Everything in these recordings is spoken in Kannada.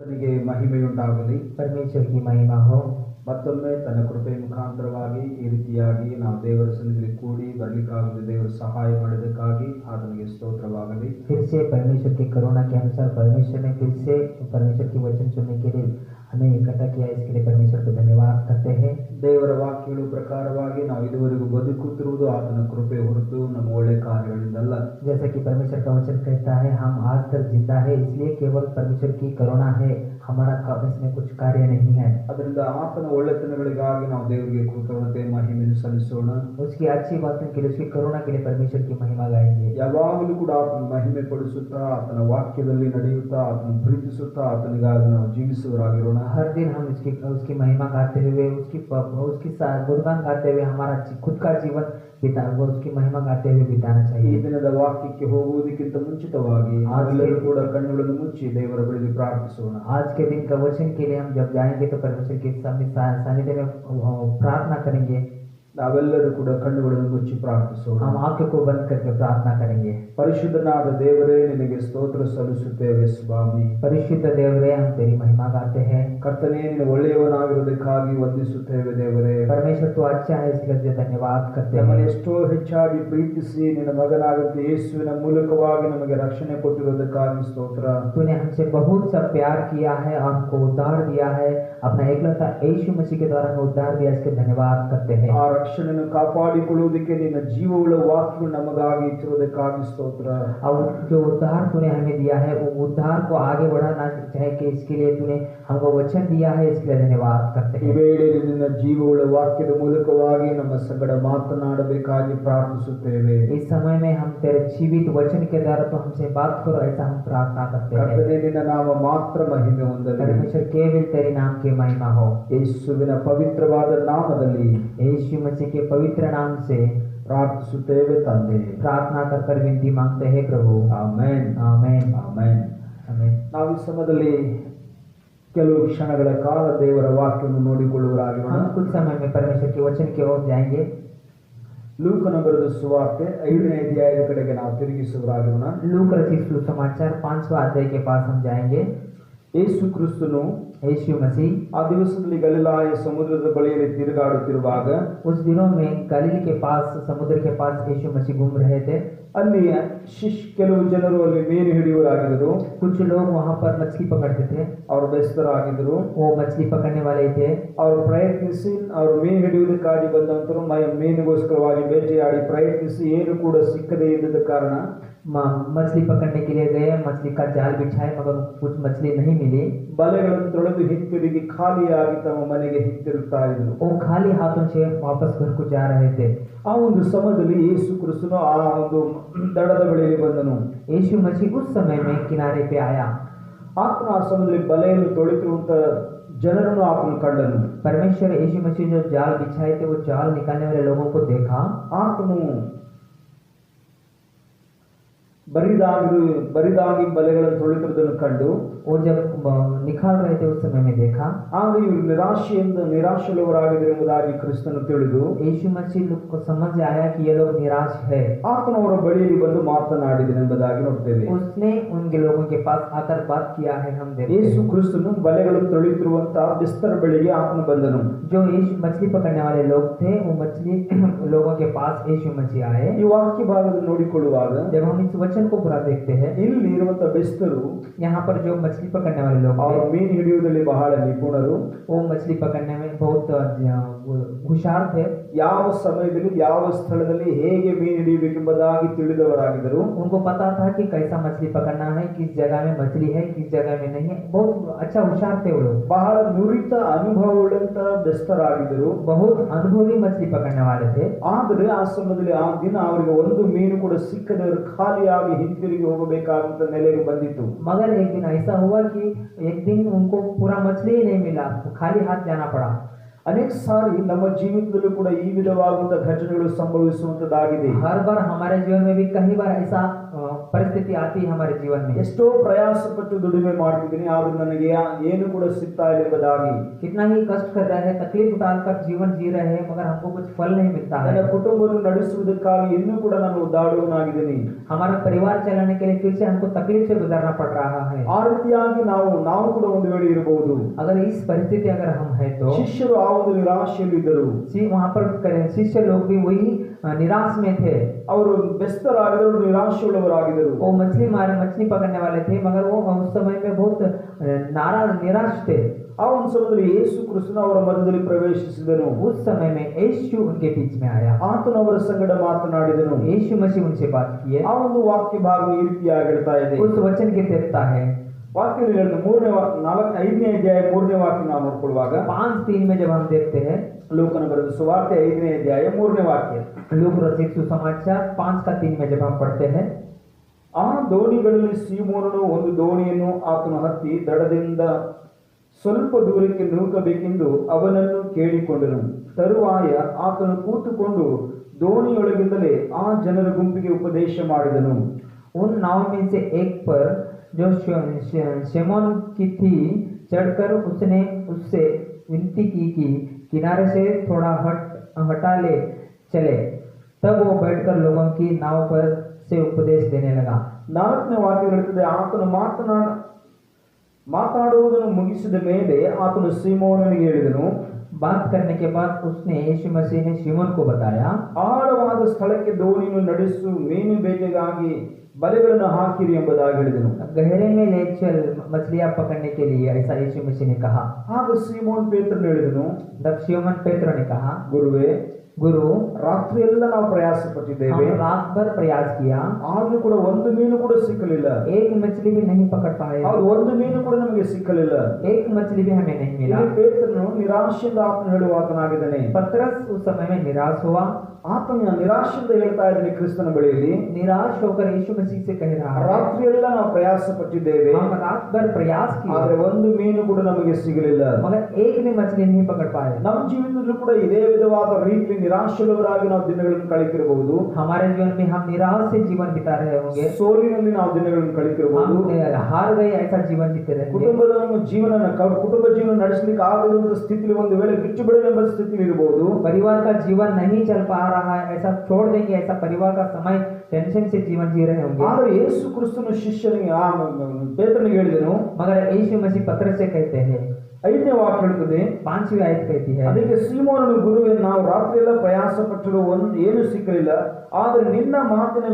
ತನಗೆ ಮಹಿಮೆಯುಂಟಾಗಲಿ. परमेश्वर की महिमा हो। ಮತ್ತೊಮ್ಮೆ ತನ್ನ ಕೃಪೆ ಮುಖಾಂತರವಾಗಿ ಈ ರೀತಿಯಾಗಿ ನಾವು ದೇವರ ಸನ್ನಿಧಿಯಲ್ಲಿ ಕೂಡಿ ಬರಲಿಕ್ಕಾಗದೆ ದೇವರು ಸಹಾಯ ಮಾಡಿದ್ದಕ್ಕಾಗಿ ಆತನಿಗೆ ಸ್ತೋತ್ರವಾಗಲಿ. फिर से परमेश्वर की करुणा के अनुसार परमेश्वर ने फिर से परमेश्वर की वचन सुनने के लिए हमें इकट्ठा किया, इसके लिए परमेश्वर को धन्यवाद करते हैं। ದೇವರ ವಾಕ್ಯಗಳ ಪ್ರಕಾರವಾಗಿ ನಾವು ಇದುವರೆಗೂ ಬದುಕುತ್ತಿರುವುದು ಆತನ ಕೃಪೆ ಹೊರತು ನಮ್ಮ ಒಳ್ಳೆ ಕಾರ್ಯಗಳಿಂದಲ್ಲ. जैसा कि परमेश्वर का वचन कहता है, हम आज तक जिंदा है इसलिए केवल परमेश्वर की करुणा है, हमारा इसमें कुछ कार्य नहीं है। ಅದರಿಂದ ಆತನ ಒಳ್ಳೆತನಗಳಿಗಾಗಿ ನಾವು ದೇವರಿಗೆ ಕೃತಜ್ಞತೆ ಮಹಿಮೆಯನ್ನು ಸಲ್ಲಿಸೋಣ. उसकी अच्छी बातों के लिए, उसकी करुणा के लिए परमेश्वर की महिमा गाएंगे। ಯಾವಾಗಲೂ ಕೂಡ ಆತನ ಮಹಿಮೆ ಪಡಿಸುತ್ತಾ, ಆತನ ವಾಕ್ಯದಲ್ಲಿ ನಡೆಯುತ್ತಾ, ಆತನ ಪ್ರೀತಿಸುತ್ತಾ, ಆತನಿಗಾಗಿ ನಾವು ಜೀವಿಸುವವರಾಗಿರೋಣ. हर दिन हम उसकी महिमा गाते हुए, उसकी गुणगान गाते हुए हमारा खुद का जीवन उसकी महिमा गाते हुए बिताना ಈ चाहिए। ದಿನದ ವಾಕ್ಯಕ್ಕೆ ಹೋಗುವುದಕ್ಕಿಂತ ಮುಂಚಿತವಾಗಿ ನಾವೆಲ್ಲರೂ ಕೂಡ ಕಣ್ಣುಗಳನ್ನು ಮುಚ್ಚಿ ದೇವರ ಬಳಿಗೆ ಪ್ರಾರ್ಥಿಸೋಣ. आज के दिन का वचन के लिए हम जब जाएंगे तो परमेश्वर के सानिध्य में प्रार्थना करेंगे। ನಾವೆಲ್ಲರೂ ಕೂಡ ಕಣ್ಣುಗಳನ್ನು ಮುಚ್ಚಿ ಪ್ರಾರ್ಥಿಸೋಣ. हम आंखों को बंद करके प्रार्थना करेंगे। ಪರಿಶುದ್ಧನಾದ ದೇವರೇ, ನಿನಗೆ ಸ್ತೋತ್ರ ಸಲ್ಲಿಸುತ್ತೇವೆ ಸ್ವಾಮಿ. परिशुद्ध देवरे, हम तेरी महिमा गाते हैं। ಕರ್ತನೇ, ನೀನು ಒಳ್ಳೆಯವನಾಗಿರುವುದಕ್ಕಾಗಿ ವಂದಿಸುತ್ತೇವೆ ದೇವರೇ. परमेश्वर तो अच्छा है, इसके लिए धन्यवाद करते ನಮ್ಮನ್ನು हैं। ಎಷ್ಟೋ ಹೆಚ್ಚಾಗಿ ಪ್ರೀತಿಸಿ ನಿನ್ನ ಮಗನಾದಂತೆ ಯೇಸುವಿನ ಮೂಲಕವಾಗಿ ನಮಗೆ ರಕ್ಷಣೆ ಕೊಟ್ಟಿರುವುದಕ್ಕಾಗಿ ಸ್ತೋತ್ರ. तूने हमसे बहुत सा प्यार किया है और हमको उद्धार दिया है, अपना एकलौता यीशु मसीह के द्वारा हमें उद्धार दिया, इसके धन्यवाद करते हैं। ಆ ರಕ್ಷಣೆಯನ್ನು ಕಾಪಾಡಿಕೊಳ್ಳುವುದಕ್ಕೆ ನಿನ್ನ ಜೀವವುಳ್ಳ ವಾಕ್ಯಗಳು ನಮಗಾಗಿ ಇಟ್ಟಿರುವುದಕ್ಕಾಗಿ ಸ್ತೋತ್ರ. और जो उद्धार तूने हमें दिया है, वो उद्धार को आगे बढ़ाना चाहे कि इसके लिए तूने हमको वचन दिया है, इसके लिए धन्यवाद करते ಈ हैं। ವೇಳೆಯಲ್ಲಿ ನಿನ್ನ ಜೀವವುಳ್ಳ ವಾಕ್ಯದ ಮೂಲಕವಾಗಿ ನಮ್ಮ ಸಂಗಡ ಮಾತನಾಡಬೇಕಾಗಿ ಪ್ರಾರ್ಥಿಸುತ್ತೇವೆ. इस समय में हम तेरे जीवित वचन के द्वारा तो हमसे बात करो, ऐसा हम प्रार्थना करते हैं। ಕರ್ತನೇ, ನಿನ್ನ ನಾಮ ಮಾತ್ರ ಮಹಿಮೆ ಹೊಂದಲಿ. परमेश्वर केवल तेरे नाम की महिमा हो। ಯೇಸುವಿನ ಪವಿತ್ರವಾದ ನಾಮದಲ್ಲಿ यीशु मसीह के पवित्र नाम से ಪ್ರಾರ್ಥಿಸುತ್ತೇವೆ ತಂದೆ. प्रार्थना कर कर विनती मांगते हैं प्रभु। ಆಮೆನ್, आमेन, ಆಮೆನ್. आमेन। ನಾವು ಈ ಸಮಯದಲ್ಲಿ ಕೆಲವು ಕ್ಷಣಗಳ ಕಾಲ ದೇವರ ವಾಕ್ಯವನ್ನು ನೋಡಿಕೊಳ್ಳುವರಾಗಿರೋಣ. हम कुछ समय में परमेश्वर के वचन की ओर जाएंगे। ಲೂಕನ ಬರೆದ ಸುವಾರ್ತೆ 5ನೇ ಅಧ್ಯಾಯದ ಕಡೆಗೆ ನಾವು ತಿರುಗಿಸುವರಾಗಿರೋಣ. लूक रचित सुसमाचार 5वां अध्याय के पास हम जाएंगे। ಯೇಸು ಕ್ರಿಸ್ತನು यीशु मसीह ಆ ದಿವಸದಲ್ಲಿ ಗಲಿಲಾಯ ಸಮುದ್ರದ ಬಳಿಯಲ್ಲಿ ತಿರುಗಾಡುತ್ತಿರುವಾಗ उस दिनों में गलील के पास, समुद्र के पास यीशु मसीह घूम रहे थे। ಅಲ್ಲಿ ಕೆಲವು ಜನರು ಅಲ್ಲಿ ಮೀನು ಹಿಡಿಯುವರಾಗಿದ್ದರು. कुछ लोग वहां पर मछली पकड़ते थे, ಅವರು ಬೆಸ್ತರಾಗಿದ್ದರು. वो मछली पकड़ने वाले थे। ಅವರು ಪ್ರಯತ್ನಿಸಿ ಅವರು ಮೀನು ಹಿಡಿಯುವುದಕ್ಕಾಗಿ ಬಂದಂತರು ಮೀನಿಗೋಸ್ಕರವಾಗಿ ಬೇಟೆಯಾಡಿ ಪ್ರಯತ್ನಿಸಿ ಏನು ಕೂಡ ಸಿಕ್ಕದೇ ಇದ್ದದ ಕಾರಣ मछली पकड़ने के लिए गए, मछली का जाल बिछाए मगर कुछ मछली नहीं मिली। ಬಲೆಗಳನ್ನು ತೊಳೆದು ಹಿಂತಿರುಗಿ ಖಾಲಿಯಾಗಿ ತಮ್ಮ ಮನೆಗೆ ಹಿಂತಿರುಗ್ತಾ ಇದ್ರು. वो खाली हाथों से वापस घर को जा रहे थे। ಆ ಒಂದು ಸಮಯದಲ್ಲಿ ಯೇಸು ಕ್ರಿಸ್ತನು ಆ ಒಂದು ದಡದ ಬಳಿಯಲ್ಲಿ ಬಂದನು. यीशु मसीह उस समय में किनारे पे आया। ಆತನು ಆ ಸಮಯದಲ್ಲಿ ಬಲೆಯನ್ನು ತೊಳೆತಿರುವಂತ ಜನರನ್ನು ಆತನು ಕಂಡನು. परमेश्वर यीशु मसीह जो जाल बिछाए थे, वो जाल निकालने वाले लोगों को देखा। ಆತನು ಬರಿದಾಗಿ ಬಲೆಗಳನ್ನು ತೊಳೆತಿರುವುದನ್ನು ಕಂಡು वो जब निकाल रहे थे उस समय में देखा। ಆಗ ಇವರು ನಿರಾಶೆಯುಳ್ಳವರಾಗಿರುವುದಾಗಿ ಕ್ರಿಸ್ತನು ತಿಳಿದು यीशु मसीह को समझ आया कि ये लोग निराश है। ಆತನು ಅವರ ಬಳಿಯಲ್ಲಿ ಬಂದು ಮಾತನಾಡಿದನೆಂಬುದಾಗಿ ನೋಡ್ತೇವೆ. उसने उनके लोगों के पास आकर बात किया है, हम देखते ಯೇಸು हैं। ಕ್ರಿಸ್ತನು ಬಲೆಗಳನ್ನು ತೊಳೆಯುತ್ತಿರುವಂತಹ ಬಿಸ್ತರ ಬಳಿಗೆ ಆತನು ಬಂದನು. जो यीशु मछली पकड़ने वाले लोग थे, वो मछली लोगों के पास यीशु मसीह आए। ಈ वाक्य ಭಾಗದಲ್ಲಿ ನೋಡಿಕೊಳ್ಳುವಾಗ जब हम इस वचन को पूरा देखते हैं, ಇಲ್ಲಿ ಇರುವಂತಹ ಬೆಸ್ತರು यहाँ पर जो मछली पकड़ने वाले लोग ಅವರು थे, ಮೀನು ಹಿಡಿಯುವುದರಲ್ಲಿ ಬಹಳ ನಿಪುಣರು. वो मछली पकड़ने में बहुत होशियार थे। ಯಾವ ಸಮಯದಲ್ಲಿ ಯಾವ ಸ್ಥಳದಲ್ಲಿ ಹೇಗೆ ಮೀನು ಹಿಡಿಯಬೇಕೆಂಬುದಾಗಿ ತಿಳಿದವರಾಗಿದ್ದರು. उनको पता था कि कैसा मछली पकड़ना है, किस जगह में मछली है, किस जगह में नहीं है। बहुत अच्छा होशियार थे वो लोग, ಬಹಳ ನುರಿತ ಅನುಭವವುಳ್ಳಂತಹ ಬೆಸ್ತರಾಗಿದ್ದರು. बहुत अनुभवी मछली पकड़ने वाले थे। ಆದರೆ ಆ ಸಮಯದಲ್ಲಿ ಆ ದಿನ ಅವರಿಗೆ ಒಂದು ಮೀನು ಕೂಡ ಸಿಕ್ಕದೆ ಖಾಲಿಯಾಗಿ ಹಿಂತಿರುಗಿ ಹೋಗಬೇಕಾದಂತ ನೆಲೆಗೆ ಬಂದಿತ್ತು. मगर एक दिन ऐसा हुआ कि एक दिन उनको पूरा मछली ही नहीं मिला, खाली हाथ जाना पड़ा। ಅನೇಕ ಸಾರಿ ನಮ್ಮ ಜೀವಿತದಲ್ಲೂ ಕೂಡ ಈ ವಿಧವಾದಂತಹ ಘಟನೆಗಳು ಸಂಭವಿಸುವಂತದ್ದಾಗಿದೆ. हर बार हमारे जीवन में भी कई बार ऐसा परिस्थिति आती है हमारे जीवन में. ಎಷ್ಟೋ ಪ್ರಯಾಸ ಪಟ್ಟು ದುಡಿಮೆ ಮಾಡ್ತಿದ್ದೀನಿ, ಆದ್ರೂ ನನಗೆ ಏನು ಕೂಡ ಸಿಗ್ತಾ ಇಲ್ಲ ಎಂಬುದಾಗಿ. कितना ही कष्ट कर रहे हैं, तकलीफ उठाकर जीवन जी रहे हैं, मगर हमको कुछ फल नहीं मिलता है. ನನ್ನ ಕುಟುಂಬವನ್ನು ನಡೆಸುವುದಕ್ಕಾಗಿ ಇನ್ನೂ ಕೂಡ ನಾನು ಒದ್ದಾಡುವನಾಗಿದ್ದೀನಿ. हमारा परिवार चलाने के लिए फिर से हमको तकलीफ से गुजरना पड़ रहा है. ಆ ರೀತಿಯಾಗಿ ನಾವು ಕೂಡ ಒಂದು ವೇಳೆ ಇರಬಹುದು. अगर इस परिस्थिति अगर हम है तो ಶಿಷ್ಯರು ಆ ಒಂದು ನಿರಾಶೆಯಲ್ಲಿ ಇದ್ದರು. वहाँ पर शिष्य लोग भी वही निराश में थे. ಅವರು ಬೆಸ್ತರಾಗಿದ್ದರು, ನಿರಾಶೆಯುಳ್ಳವರಾಗಿದ್ದರು. वो मछली पकड़ने वाले थे, मगर वो उस समय में बहुत नाराज निराश थे. ಆ ಒಂದು ಸಮಯದಲ್ಲಿ ಯೇಸು ಕ್ರಿಸ್ತನು ಅವರ ಮಧ್ಯದಲ್ಲಿ ಪ್ರವೇಶಿಸಿದನು. उस समय में यीशु उनके बीच में आया. ಆತನು ಅವರ ಸಂಗಡ ಮಾತನಾಡಿದನು. यीशु मसीह उनसे बात किए. ಆ ಒಂದು ವಾಕ್ಯ ಭಾಗ ಈ ರೀತಿಯಾಗಿ ಹೇಳ್ತಾ ಇದೆ. उस वचन के देता है ವಾಕ್ಯದಲ್ಲಿ 5ನೇ ಅಧ್ಯಾಯ 3ನೇ ವಾಕ್ಯ ನಾವು ನೋಡ್ಕೊಳ್ಳುವಾಗ 5:3 में जब हम देखते हैं, ಲೂಕನ ಬರೆದ ಸುವಾರ್ತೆ 5ನೇ ಅಧ್ಯಾಯ 3ನೇ ವಾಕ್ಯ, लूक रचित सुसमाचार 5:3 में जब हम पढ़ते हैं, ಆ ದೋಣಿಗಳಲ್ಲಿ ಸೀಮೋನನು ಒಂದು ದೋಣಿಯನ್ನು ಆತನು ಹತ್ತಿ ದಡದಿಂದ ಸ್ವಲ್ಪ ದೂರಕ್ಕೆ ನೂಕಬೇಕೆಂದು ಅವನನ್ನು ಕೇಳಿಕೊಂಡನು. ತರುವಾಯ ಆತನು ಕೂತುಕೊಂಡು ದೋಣಿಯೊಳಗಿಂದಲೇ ಆ ಜನರ ಗುಂಪಿಗೆ ಉಪದೇಶ ಮಾಡಿದನು. उन नाव में से एक पर जो शिमोन की थी चढ़कर उसने उससे विनती की कि किनारे से थोड़ा हटा ले चले. तब वो बैठकर लोगों की नाव पर से उपदेश देने लगा. 4ನೇ ವಾಕ್ಯ ಹೇಳುತ್ತದೆ, ಆತನು ಮಾತನಾಡುವುದನ್ನು ಮುಗಿಸಿದ ಮೇಲೆ ಆತನು ಸೀಮೋನನಿಗೆ ಹೇಳಿದನು. बात करने के बाद उसने यीशु मसीह ने शिमोन को बताया, ಆಳವಾದ ಸ್ಥಳಕ್ಕೆ ದೋಣಿಯನ್ನು ನಡೆಸು, ಮೀನು ಬೇಟೆಗಾಗಿ ಬಲೆಗಳನ್ನು ಹಾಕಿರಿ ಎಂಬುದಾಗಿ ಹೇಳಿದನು. गहरे में ले चल मछलियां पकड़ने के लिए, ऐसा यीशु मसीह ने कहा. ಆಗ ಸೀಮೋನ್ ಪೇತ್ರನು ಹೇಳಿದನು, तब शिमोन पेत्र ने कहा, गुरु ರಾತ್ರಿ ಎಲ್ಲ ನಾವು ಪ್ರಯಾಸ ಪಟ್ಟಿದ್ದೇವೆ, रात भर प्रयास किया, ಆದ್ರೂ ಕೂಡ ಒಂದು ಮೀನು ಕೂಡ ಸಿಕ್ಕಲಿಲ್ಲ. एक मछली भी नहीं पकड़ पाए. ಒಂದು ಮೀನು ಕೂಡ ನಮಗೆ ಸಿಕ್ಕಲಿಲ್ಲ. एक मछली भी हमें नहीं मिला. ಪೇತ್ರನು ನಿರಾಶೆಯಿಂದ ಆತನು ಹೇಳುವಾತನಾಗಿದ್ದಾನೆ. पतरस उस समय में निराश हुआ. ಆತನ ನಿರಾಶೆಯಿಂದ ಹೇಳ್ತಾ ಇದ್ದಾನೆ ಕ್ರಿಸ್ತನ ಬಳಿಯಲ್ಲಿ. निराश होकर यीशु मसीह से कह रहा है, ರಾತ್ರಿ ಎಲ್ಲ ನಾವು ಪ್ರಯಾಸ ಪಟ್ಟಿದ್ದೇವೆ, हम रात भर प्रयास किए, ಆದ್ರೆ ಒಂದು ಮೀನು ಕೂಡ ನಮಗೆ ಸಿಗಲಿಲ್ಲ. मगर एक भी मछली नहीं पकड़ पाए. ನಮ್ಮ ಜೀವನದಲ್ಲೂ ಕೂಡ ಇದೇ ವಿಧವಾದ ರೀತಿಯಲ್ಲಿ ನಿರಾಶೆಯುಳ್ಳವರಾಗಿ ನಾವು ದಿನಗಳನ್ನು ಕಳೆದಿರಬಹುದು. हमारे जीवन में हम निराश से जीवन बिता रहे होंगे, ಸೋಲಿನಲ್ಲಿ ನಾವು ದಿನಗಳನ್ನು ಕಳೆದಿರಬಹುದು, हार गए ऐसा जीवन जीते रहेंगे. ಕುಟುಂಬ ಜೀವನ ನಡೆಸಲಿಕ್ಕೆ ಆಗದಂತ ಸ್ಥಿತಿಯಲ್ಲಿ ಒಂದು ವೇಳೆ ಬಿಟ್ಟು ಬಿಡಲೆಂಬ ಸ್ಥಿತಿಯಲ್ಲಿ ಇರಬಹುದು. परिवार का जीवन नहीं चल पा रहा है, ऐसा छोड़ देंगे, ऐसा परिवार का समय टेंशन से जीवन जी रहे होंगे. ಆದರೆ ಯೇಸು ಕ್ರಿಸ್ತನು ಶಿಷ್ಯನಿಗೆ ಪೇತ್ರನಿಗೆ ಹೇಳಿದನು, मगर यीशु मसीह पतरस से कहते हैं, 5ನೇ ವಾಕ್ಯ ಹೇಳುತ್ತದೆ, 5वीं आयत कहती है, ಅದಕ್ಕೆ ಸೀಮೋನನು, ಗುರುವೇ, ನಾವು ರಾತ್ರಿ ಎಲ್ಲ ಪ್ರಯಾಸ ಪಟ್ಟರು ಏನು ಸಿಕ್ಕಲಿಲ್ಲ, ಆದರೆ ನಿನ್ನ ಮಾತಿನ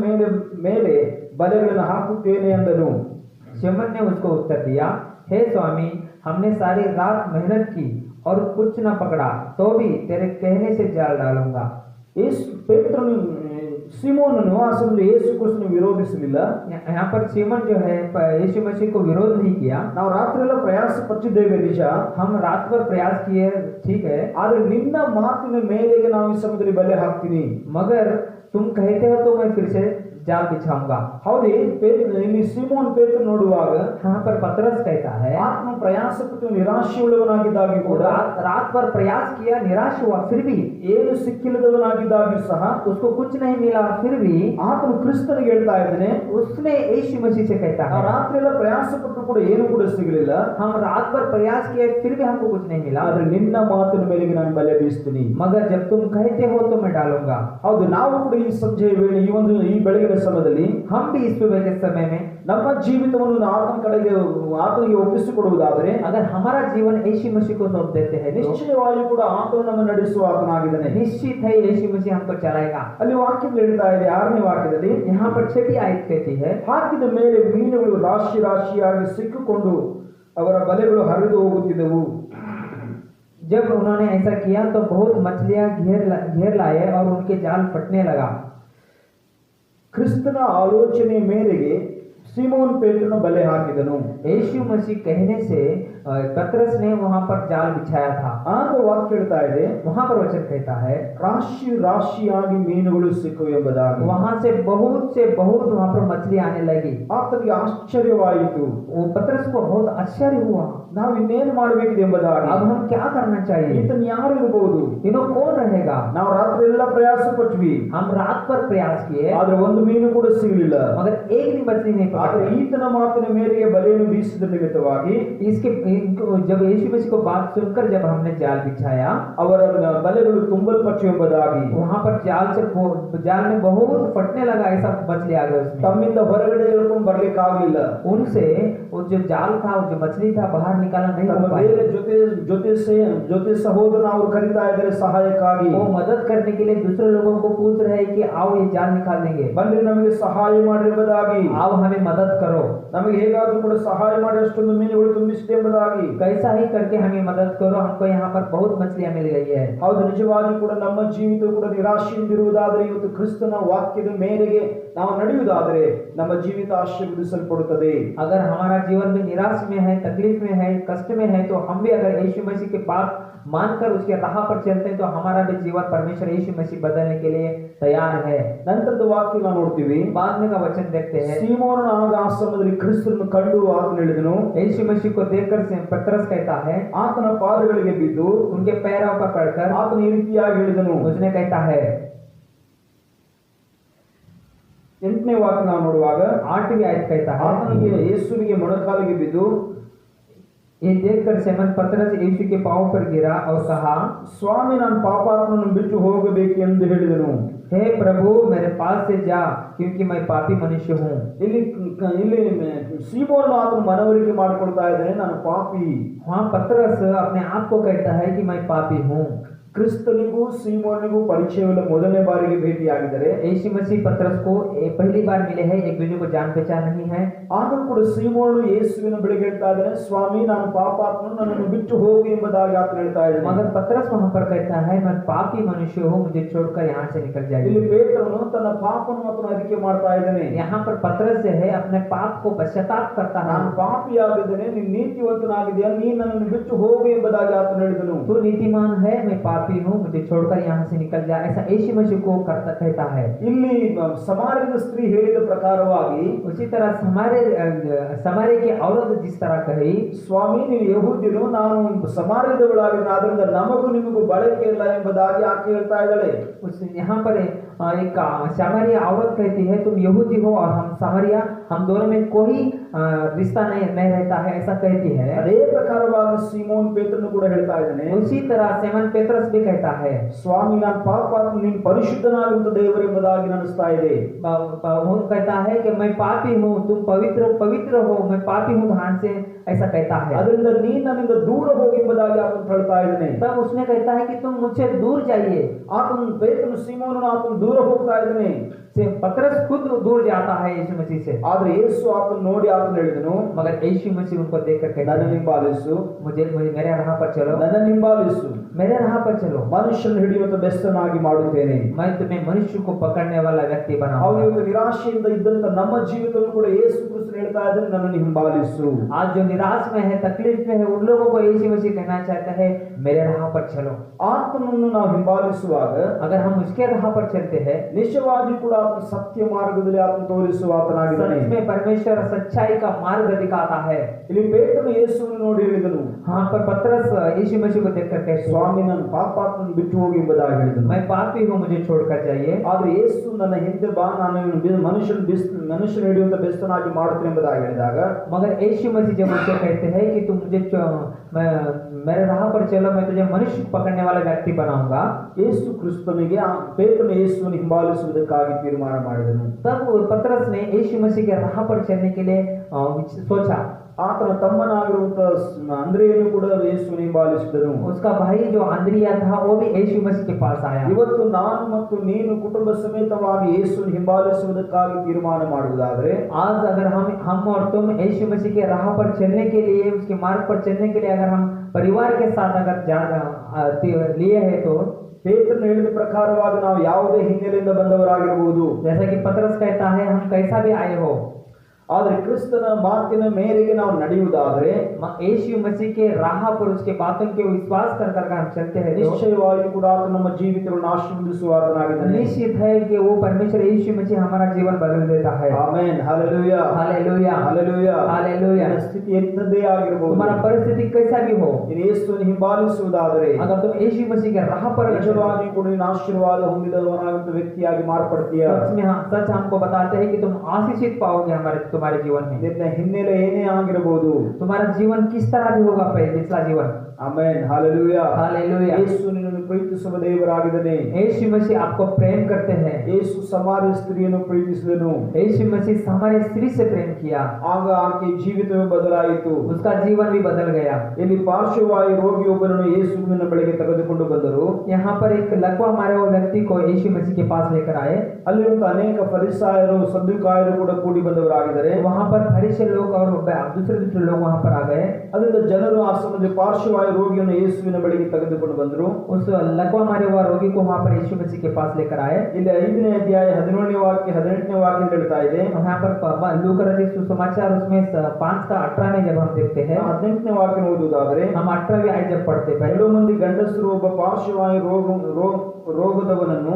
ಮೇಲೆ ಬಲೆಗಳನ್ನು ಹಾಕುತ್ತೇನೆ ಎಂದನು. शिमोन ने उसको उत्तर दिया, हे स्वामी, हमने सारी रात मेहनत की और कुछ न पकड़ा, तो भी तेरे कहने से जाल डालूंगा. ಪೇತ್ರನು ಸಿಮೋನನು ಆ ಸಮಯದಲ್ಲಿ ಯೇಸು ಕ್ರಿಸ್ತನು ವಿರೋಧಿಸಲಿಲ್ಲ. यहाँ पर सिमोन जो है यीशु मसीह को विरोध नहीं किया. ನಾವು ರಾತ್ರಿ ಎಲ್ಲ ಪ್ರಯಾಸ ಪಟ್ಟಿದ್ದೇವೆ ನಿಜ, हम रात भर प्रयास किए, ठीक है, ಆದ್ರೆ ನಿನ್ನ ಮಾತಿನ ಮೇಲೆಗೆ ನಾವು ಈ ಸಮಯದಲ್ಲಿ ಬಲೆ ಹಾಕ್ತೀನಿ. मगर तुम कहते हो तो मैं फिर से जाल बिछाऊंगा. ಹೌದೇ, ಇಲ್ಲಿ ಸಿಮೋನ್ ಪೇತ್ರ ನೋಡುವಾಗ यहाँ पर पतरस कहता है, ಆತ್ಮ ಪ್ರಯಾಸ ಪಟ್ಟು ನಿರಾಶೆಯುಳ್ಳವನಾಗಿದ್ದಾಗಿ ಕೂಡ, रात भर प्रयास किया, निराश हुआ, फिर भी ಏನು ಸಿಕ್ಕಿಲ್ಲದವನಾಗಿದ್ದಾಗಿ ಸಹ, उसको कुछ नहीं मिला, फिर भी ಆತನು ಕ್ರಿಸ್ತನಿಗೆ ಹೇಳ್ತಾ ಇದ್ದಾನೆ, उसने यीशु मसीह से कहता है, ರಾತ್ರಿ ಎಲ್ಲ ಪ್ರಯಾಸ ಪಟ್ಟು ಕೂಡ ಏನು ಕೂಡ ಸಿಗಲಿಲ್ಲ, हम रात भर प्रयास किए, फिर भी हमको कुछ नहीं मिला, ಆದ್ರೆ ನಿನ್ನ ಮಾತಿನ ಮೇಲೆಗೆ ನಾನು ಬಲೆ ಬೀಸ್ತೀನಿ. मगर जब तुम कहते हो तो मैं डालूंगा. ಹೌದು, ನಾವು ಕೂಡ ಈ ಸಂಜೆಯ ವೇಳೆ ಈ ಬೆಳಗಿನ ಸಮಯದಲ್ಲಿ हम भी इस सुबह के समय में ನಮ್ಮ ಜೀವಿತವನ್ನು ಆತನಿಗೆ ಒಪ್ಪಿಸಿಕೊಡುವುದಾದರೆ, अगर हमारा जीवन यीशु मसीह को सौंप देते हैं, ನಿಶ್ಚಯವಾಗಿ ಕೂಡ ಆತನು ನಮ್ಮ ನಡೆಸುವ ಆತನಾಗಿದ್ದಾನೆ. निश्चित है यीशु मसीह हमको चलाएगा. ಅಲ್ಲಿ ವಾಕ್ಯದಲ್ಲಿ ಹೇಳ್ತಾ ಇದೆ, 6ನೇ ವಾಕ್ಯದಲ್ಲಿ, यहाँ पर 6वीं आयत कहती है, ಹಾಕಿದ ಮೇಲೆ ಮೀನುಗಳು ರಾಶಿಯಾಗಿ ಸಿಕ್ಕಿಕೊಂಡು ಅವರ ಬಲೆಗಳು ಹರಿದು ಹೋಗುತ್ತಿದ್ದವು. जब उन्होंने ऐसा किया तो बहुत मछलियां घेर लाए और उनके जाल फटने लगा. ಕ್ರಿಸ್ತನ ಆಲೋಚನೆ ಮೇರೆಗೆ ಸೀಮೋನ್ ಪೇತ್ರನು ಬಲೆ ಹಾಕಿದನು. यीशु मसीह कहने से पतरस ने वहां पर जाल बिछाया था। ಆಗ ವಾಕ್ಯ ಹೇಳ್ತಾ ಇದೆ, वहां पर वचन कहता है ರಾಶಿ ರಾಶಿಯಾಗಿ ಮೀನುಗಳು ಸಿಕ್ಕವು ಎಂಬುದಾಗಿ. वहां से बहुत वहां पर मछली आने लगी। ಆತನಿಗೆ ಆಶ್ಚರ್ಯವಾಯಿತು. वो पतरस को बहुत आश्चर्य हुआ। ನಾವು ಇನ್ನೇನು ಮಾಡಬೇಕಿದೆ ಎಂಬುದಾಗಿ. अब हम क्या करना चाहिए? ಈತನು ಯಾರು ಇರಬಹುದು? इन्हों कौन रहेगा? ನಾವು ರಾತ್ರಿ ಎಲ್ಲ ಪ್ರಯಾಸ ಪಟ್ವಿ, हम रात पर प्रयास किए ಆದ್ರೆ ಒಂದು ಮೀನು ಕೂಡ ಸಿಗಲಿಲ್ಲ. मगर एक भी मछली नहीं ಆದ್ರೆ पकड़ी। ಈತನ ಮಾತಿನ ಮೇರೆಗೆ ಬಲೆಯನ್ನು ಬೀಸಿದ ನಿಮಿತ್ತವಾಗಿ जब यीशु मसीह को बात सुनकर जब हमने जाल बिछाया, ಅವರ ಬಲೆಗಳು ತುಂಬಲ್ಪಟ್ಟು ಎಂಬುದಾಗಿ. वहां पर जाल में बहुत फटने लगा, ऐसा मछली आ गया उसमें। ತಮ್ಮಿಂದ ಹೊರಗಡೆ ಹೇಳ್ಕೊಂಡು ಬರ್ಲಿಕ್ಕೆ ಆಗ್ಲಿಲ್ಲ. उनसे वो जो जाल था, वो जो मछली था, बाहर निकालना नहीं ತಮ್ಮ हो पाया। ಬೇರೆ ಜೊತೆ ಸಹೋದರ ಅವರು ಕರೀತಾ ಇದ್ದಾರೆ ಸಹಾಯಕ್ಕಾಗಿ. वो मदद करने के लिए दूसरे लोगों को पूछ रहे हैं कि आओ ये जाल निकाल देंगे, ಬನ್ನಿ ನಮಗೆ ಸಹಾಯ ಮಾಡಿ ಎಂಬುದಾಗಿ. आओ हमें मदद करो, ನಮಗೆ ಹೇಗಾದ್ರೂ ಕೂಡ ಸಹಾಯ ಮಾಡಿ ಅಷ್ಟೊಂದು ಮೀನುಗಳು ತುಂಬಿಸಿದೆ ಎಂಬುದಾಗಿ. कैसा ही करके हमें मदद करो, हमको यहाँ पर बहुत मछलियां मिल गई है। ಹೌದು, ನಿಜವಾಗಿ ಕೂಡ ನಮ್ಮ ಜೀವಿತ ಕೂಡ ನಿರಾಶೆಯಿಂದಿರುವುದಾದರೆ, ಇವತ್ತು ಕ್ರಿಸ್ತನ ವಾಕ್ಯದ ಮೇರೆಗೆ ನಾವು ನಡೆಯುವುದಾದರೆ ನಮ್ಮ ಜೀವಿತ ಆಶೀರ್ವದಿಸಲ್ಪಡುತ್ತದೆ. अगर हमारा जीवन में निराश में है, तकलीफ में है, कष्ट में है, तो हम भी अगर यीशु मसीह के बात मानकर उसके राह पर चलते हैं तो हमारा भी जीवन परमेश्वर यीशु मसीह बदलने के लिए तैयार है। ನಂತರದ ವಾಕ್ಯ ನಾವು ನೋಡ್ತೀವಿ. बाद में का वचन देखते हैं, ಸೀಮೋನನ ಆಗ ಆಶ್ರಮದಲ್ಲಿ ಕ್ರಿಸ್ತನನ್ನು ಕಂಡು ಆತನು ಹೇಳಿದನು. यीशु मसीह को देखकर पतरस कहता है, ಆತನ ಪಾದಗಳಿಗೆ ಬಿದ್ದು उनके पैरों पर पड़कर ಆತನು ಈ ರೀತಿಯಾಗಿ ಹೇಳಿದನು. उसने कहता है, 8ನೇ ವಾಕ್ಯ ನಾವು ನೋಡುವಾಗ 8वीं आयत कहता है, ಆತನಿಗೆ ಯೇಸುವಿಗೆ ಮೊಣಕಾಲಿಗೆ ಬಿದ್ದು ये देखकर सिमोन पतरस यीशु के पांव पर गिरा और कहा, ಸ್ವಾಮಿ, ನಾನು ಪಾಪಾತ್ಮನನ್ನು ಬಿಟ್ಟು ಹೋಗಬೇಕೆಂದು ಹೇಳಿದನು. हे प्रभु मेरे पास से जा, क्योंकि मैं पापी मनुष्य हूँ। ಇಲ್ಲಿ ಸೀಮೋನ್ ಆತನು ಮನವರಿಕೆ ಮಾಡಿಕೊಳ್ತಾ ಇದ್ದಾನೆ, ನಾನು ಪಾಪಿ. वहाँ पतरस अपने आप को कहता है कि मैं पापी हूँ। ಕ್ರಿಸ್ತನಿಗೂ ಸೀಮೋನಿಗೂ ಪರಿಚಯವಿಲ್ಲ, ಮೊದಲನೇ ಬಾರಿಗೆ ಭೇಟಿಯಾಗಿದ್ದಾರೆ. यीशु मसीह पतरस को पहली बार मिले हैं, एक दूसरे को जान पहचान नहीं है। ಆದರೂ ಕೂಡ ಸೀಮೋನು ಯೇಸುವಿನ ಬಳಿಗೆ ಹೇಳ್ತಾ ಇದ್ದಾನೆ, ಸ್ವಾಮಿ, ನಾನು ಪಾಪಾತ್ಮನು, ನನ್ನನ್ನು ಬಿಟ್ಟು ಹೋಗು ಎಂಬುದಾಗಿ ಆತನು ಹೇಳ್ತಾ ಇದ್ದಾನೆ. मगर पतरस वहाँ पर कहता है, मैं पापी मनुष्य हूँ, मुझे छोड़कर यहाँ से निकल ಇಲ್ಲಿ जाइए। ಪೇತ್ರನು ತನ್ನ ಪಾಪವನ್ನು ಆತನು ಅರಿಕೆ ಮಾಡ್ತಾ ಇದ್ದಾನೆ. यहाँ पर पतरस जो है अपने पाप को पश्चाताप करता है। ನಾನು ಪಾಪಿಯಾಗಿದ್ದೇನೆ, ನೀನು ನೀತಿವಂತನಾಗಿದೆಯಾ, ನೀನು ನನ್ನನ್ನು ಬಿಟ್ಟು ಹೋಗು ಎಂಬುದಾಗಿ ಆತನು ಹೇಳಿದನು. तू नीतिमान है, मैं पापी हूँ, मुझे छोड़कर यहाँ से निकल जा, ऐसा यीशु मसीह को कहता है। ಇಲ್ಲಿ ಸಮಾರ್ಯದ ಸ್ತ್ರೀ ಹೇಳಿದ ಪ್ರಕಾರವಾಗಿ उसी तरह समार्य की औरत जिस तरह कही, ಸ್ವಾಮಿ, ನೀವು ಯಹೂದ್ಯನು, ನಾನು ಸಮಾರ್ಯದವಳಾಗಿದ್ದೇನೆ, ಆದ್ದರಿಂದ ನಮಗೂ ನಿಮಗೂ ಬಳಕೆ ಇಲ್ಲ ಎಂಬುದಾಗಿ ಆಕೆ ಹೇಳ್ತಾ ಇದ್ದಾಳೆ. यहाँ पर एक सामरिया औरत कहती है, तुम यहूदी हो और हम सामरिया, हम दोनों में कोई रिश्ता नहीं रहता है, ऐसा कहती है। ಅದೇ ಪ್ರಕಾರವಾಗಿ ಸೀಮೋನ್ ಪೇತ್ರನು ಕೂಡ ಹೇಳ್ತಾ ಇದ್ದಾನೆ. उसी तरह सिमोन पेत्रस भी कहता है, ಸ್ವಾಮಿ, ನಾನು ಪಾಪಾತ್ಮ, ನೀನು ಪರಿಶುದ್ಧನಾಗಿರುವಂತ ದೇವರು ಎಂಬುದಾಗಿ ಅನಿಸ್ತಾ ಇದೆ. वो कहता है कि मैं पापी हूँ, तुम पवित्र हो, मैं पापी हूँ, ध्यान से ऐसा कहता है। ಅದರಿಂದ ನೀನು ನನ್ನಿಂದ ದೂರ ಹೋಗಿ ಎಂಬುದಾಗಿ ಆತನು ಹೇಳ್ತಾ ಇದ್ದಾನೆ. तब उसने कहता है कि तुम मुझसे दूर जाइए। ಆತನು ಪೇತ್ರನು ಸೀಮೋನನು ಆತನು ದೂರ ಹೋಗ್ತಾ ಇದ್ದಾನೆ. पतरस खुद दूर जाता है यीशु मसीह से, ಆದ್ರೆ ಯೇಸು ಆತನು ನೋಡಿ ಆತನು ಹೇಳಿದನು, मगर यीशु मसीह उनको देखकर कहता ನನ್ನ है, ಹಿಂಬಾಲಿಸು, मुझे मेरे राह पर चलो, ನನ್ನ ಹಿಂಬಾಲಿಸು, मेरे राह पर चलो, ಮನುಷ್ಯನ ಹಿಡಿಯುವಂತ ಬೆಸ್ತನಾಗಿ ಮಾಡುತ್ತೇನೆ. मैं तुम्हें मनुष्य को पकड़ने वाला व्यक्ति ಅವ್ರು बनाऊंगा। ಇವತ್ತು ನಿರಾಶೆಯಿಂದ ಇದ್ದಂತ ನಮ್ಮ ಜೀವಿತದಲ್ಲೂ ಕೂಡ ಯೇಸು ಕ್ರಿಸ್ತನು ಹೇಳ್ತಾ ಇದ್ದಾನೆ, ನನ್ನನ್ನು ಹಿಂಬಾಲಿಸು. आज जो निराश में है, तकलीफ में है, उन लोगों को यीशु मसीह कहना चाहता है, मेरे राह पर चलो। ಆತನನ್ನು ನಾವು ಹಿಂಬಾಲಿಸುವಾಗ अगर हम उसके राह पर चलते हैं, ನಿಜವಾಗಿ ಕೂಡ ಆತನ ಸತ್ಯ ಮಾರ್ಗದಲ್ಲಿ ಆತನು ತೋರಿಸುವ ಆತನಾಗಿದ್ದಾನೆ. सच में परमेश्वर सच्चाई का मार्ग दिखाता है। ಇಲ್ಲಿ ಪೇತ್ರನು ಯೇಸುವನ್ನು ನೋಡಿ ಹೇಳಿದನು, हाँ पर पतरस यीशु मसीह को देखकर कहते हैं, ಸ್ವಾಮಿ, ನಾನು ಪಾಪಾತ್ಮನ ಬಿಟ್ಟು ಹೋಗಿ ಎಂಬುದಾಗಿ ಹೇಳಿದನು. मैं पापी हूँ, मुझे छोड़कर जाइए। ಆದ್ರೆ ಯೇಸು ನನ್ನ ಹಿಂದೆ ಬಾ, ನಾನು ಮನುಷ್ಯನ ಹಿಡಿಯುವಂತ ಬೆಸ್ತನಾಗಿ ಮಾಡುತ್ತೇನೆ ಎಂಬುದಾಗಿ ಹೇಳಿದಾಗ, मगर यीशु मसीह जब मुझसे कहते हैं कि तुम मुझे मेरे राह पर चलो, मैं तुझे मनुष्य को पकड़ने वाला व्यक्ति बनाऊंगा, ಯೇಸು ಕ್ರಿಸ್ತನಿಗೆ ಪೇತ್ರನು ಯೇಸುವನ್ನು ಹಿಂಬಾಲಿಸುವುದಕ್ಕಾಗಿ ತೀರ್ಮಾನ ಮಾಡಿದನು. तब पतरस ने यीशु मसीह के राह पर चलने के लिए सोचा। ಆತನ ತಮ್ಮನಾಗಿರುವಂತ ಅಂದ್ರೆಯನ್ನು ಕೂಡ ಯೇಸುವನ್ನು ಹಿಂಬಾಲಿಸಿದನು. उसका भाई जो अंद्रिया था वो भी यीशु मसीह के पास आया। ಇವತ್ತು ನಾನು ಮತ್ತು ನೀನು ಕುಟುಂಬ ಸಮೇತವಾಗಿ ಯೇಸುವನ್ನು ಹಿಂಬಾಲಿಸುವುದಕ್ಕಾಗಿ ತೀರ್ಮಾನ ಮಾಡುವುದಾದರೆ, आज अगर हम और तुम यीशु मसीह के राह पर चलने के लिए, उसके मार्ग पर चलने के लिए अगर हम परिवार के साथ अगर लिए है, तो ಪೇತ್ರನು ಹೇಳಿದ ಪ್ರಕಾರವಾಗಿ ನಾವು ಯಾವುದೇ ಹಿನ್ನೆಲೆಯಿಂದ ಬಂದವರಾಗಿರಬಹುದು, जैसा कि पतरस कहता है, हम कैसा भी आए हो, ಆದರೆ ಕ್ರಿಸ್ತನ ಮಾತಿನ ಮೇರೆಗೆ ನಾವು ನಡೆಯುವುದಾದರೆ यीशु मसीह के राह पर उसके बातों के विश्वास कर कर हम चलते हैं तो ನಿಶ್ಚಯವಾಗಿ ಕೂಡ ಆತನು ನಮ್ಮ ಜೀವಿತಗಳನ್ನು ಆಶೀರ್ವದಿಸುವ ಆತನಾಗಿದ್ದಾನೆ. निश्चित है कि वो परमेश्वर यीशु मसीह हमारा जीवन बदल देता है. Amen, hallelujah, hallelujah, hallelujah, hallelujah. ನಿನ್ನ ಸ್ಥಿತಿ ಎಂಥದ್ದೇ ಆಗಿರಬಹುದು, तुम्हारा परिस्थिति कैसा भी हो, ನೀನು ಯೇಸುವನ್ನು ಹಿಂಬಾಲಿಸುವುದಾದರೆ अगर तुम यीशु मसीह के राह पर ನಿಜವಾಗಿ ಕೂಡ ನೀನು ಆಶೀರ್ವಾದ ಹೊಂದಿದವನಾದಂತ ವ್ಯಕ್ತಿಯಾಗಿ ಮಾರ್ಪಡ್ತೀಯ. सच में सच हमको बताते हैं कि तुम आशीषित पाओगे तुम्हारे जीवन में. ನಿನ್ನ ಹಿನ್ನೆಲೆ ಏನೇ ಆಗಿರಬಹುದು, तुम्हारा जीवन किस तरह भी होगा पिछला जीवन. Amen, hallelujah, hallelujah. ಯೇಸು ನಿನ್ನನ್ನು ಪ್ರೀತಿಸುವ ದೇವರಾಗಿದ್ದಾನೆ. यीशु मसीह आपको प्रेम करते हैं. ಯೇಸು ಸಮಾರ್ಯ ಸ್ತ್ರೀಯನ್ನು ಪ್ರೀತಿಸಿದನು. यीशु मसीह सामान्य स्त्री से प्रेम किया, ಆಗ ಆಕೆ ಜೀವಿತವೇ ಬದಲಾಯಿತು. उसका जीवन भी बदल गया. ಇಲ್ಲಿ ಪಾರ್ಶ್ವವಾಯು ರೋಗಿಯೊಬ್ಬನನ್ನು ಯೇಸುವಿನ ಬಳಿಗೆ ತೆಗೆದುಕೊಂಡು ಬಂದರು. यहाँ पर एक लकवा मारे हुए व्यक्ति को यीशु मसीह के पास लेकर आए. ಅಲ್ಲಿರುವಂತ ಅನೇಕ ಫರಿಸಾಯರು ಸದ್ದುಕಾಯರು ಕೂಡ ಕೂಡಿ ಬಂದವರಾಗಿದ್ದಾರೆ. वहाँ पर फरीसी लोग और दूसरे लोग वहाँ पर आ गए. ಅದರಿಂದ ಜನರು ಆ ಸಮಯದಲ್ಲಿ ಪಾರ್ಶ್ವವಾಯು ರೋಗಿಯನ್ನು ಯೇಸುವಿನ ಬಳಿಗೆ ತೆಗೆದುಕೊಂಡು ಬಂದರು. उस लकवा मारे हुआ रोगी को वहाँ पर यीशु मसीह के पास लेकर आए. ಇಲ್ಲಿ 5ನೇ ಅಧ್ಯಾಯ 17ನೇ ವಾಕ್ಯ 18ನೇ ವಾಕ್ಯ ಹೇಳ್ತಾ ಇದೆ. यहाँ पर लूका रचित सुसमाचार उसमें 5 का 18 में जब हम देखते हैं, 18ನೇ ವಾಕ್ಯ ಓದುವುದಾದರೆ हम 18वीं आयत जब पढ़ते हैं, ಕೆಲವು ಮಂದಿ ಗಂಡಸರು ಒಬ್ಬ ಪಾರ್ಶ್ವವಾಯು ರೋಗದವನನ್ನು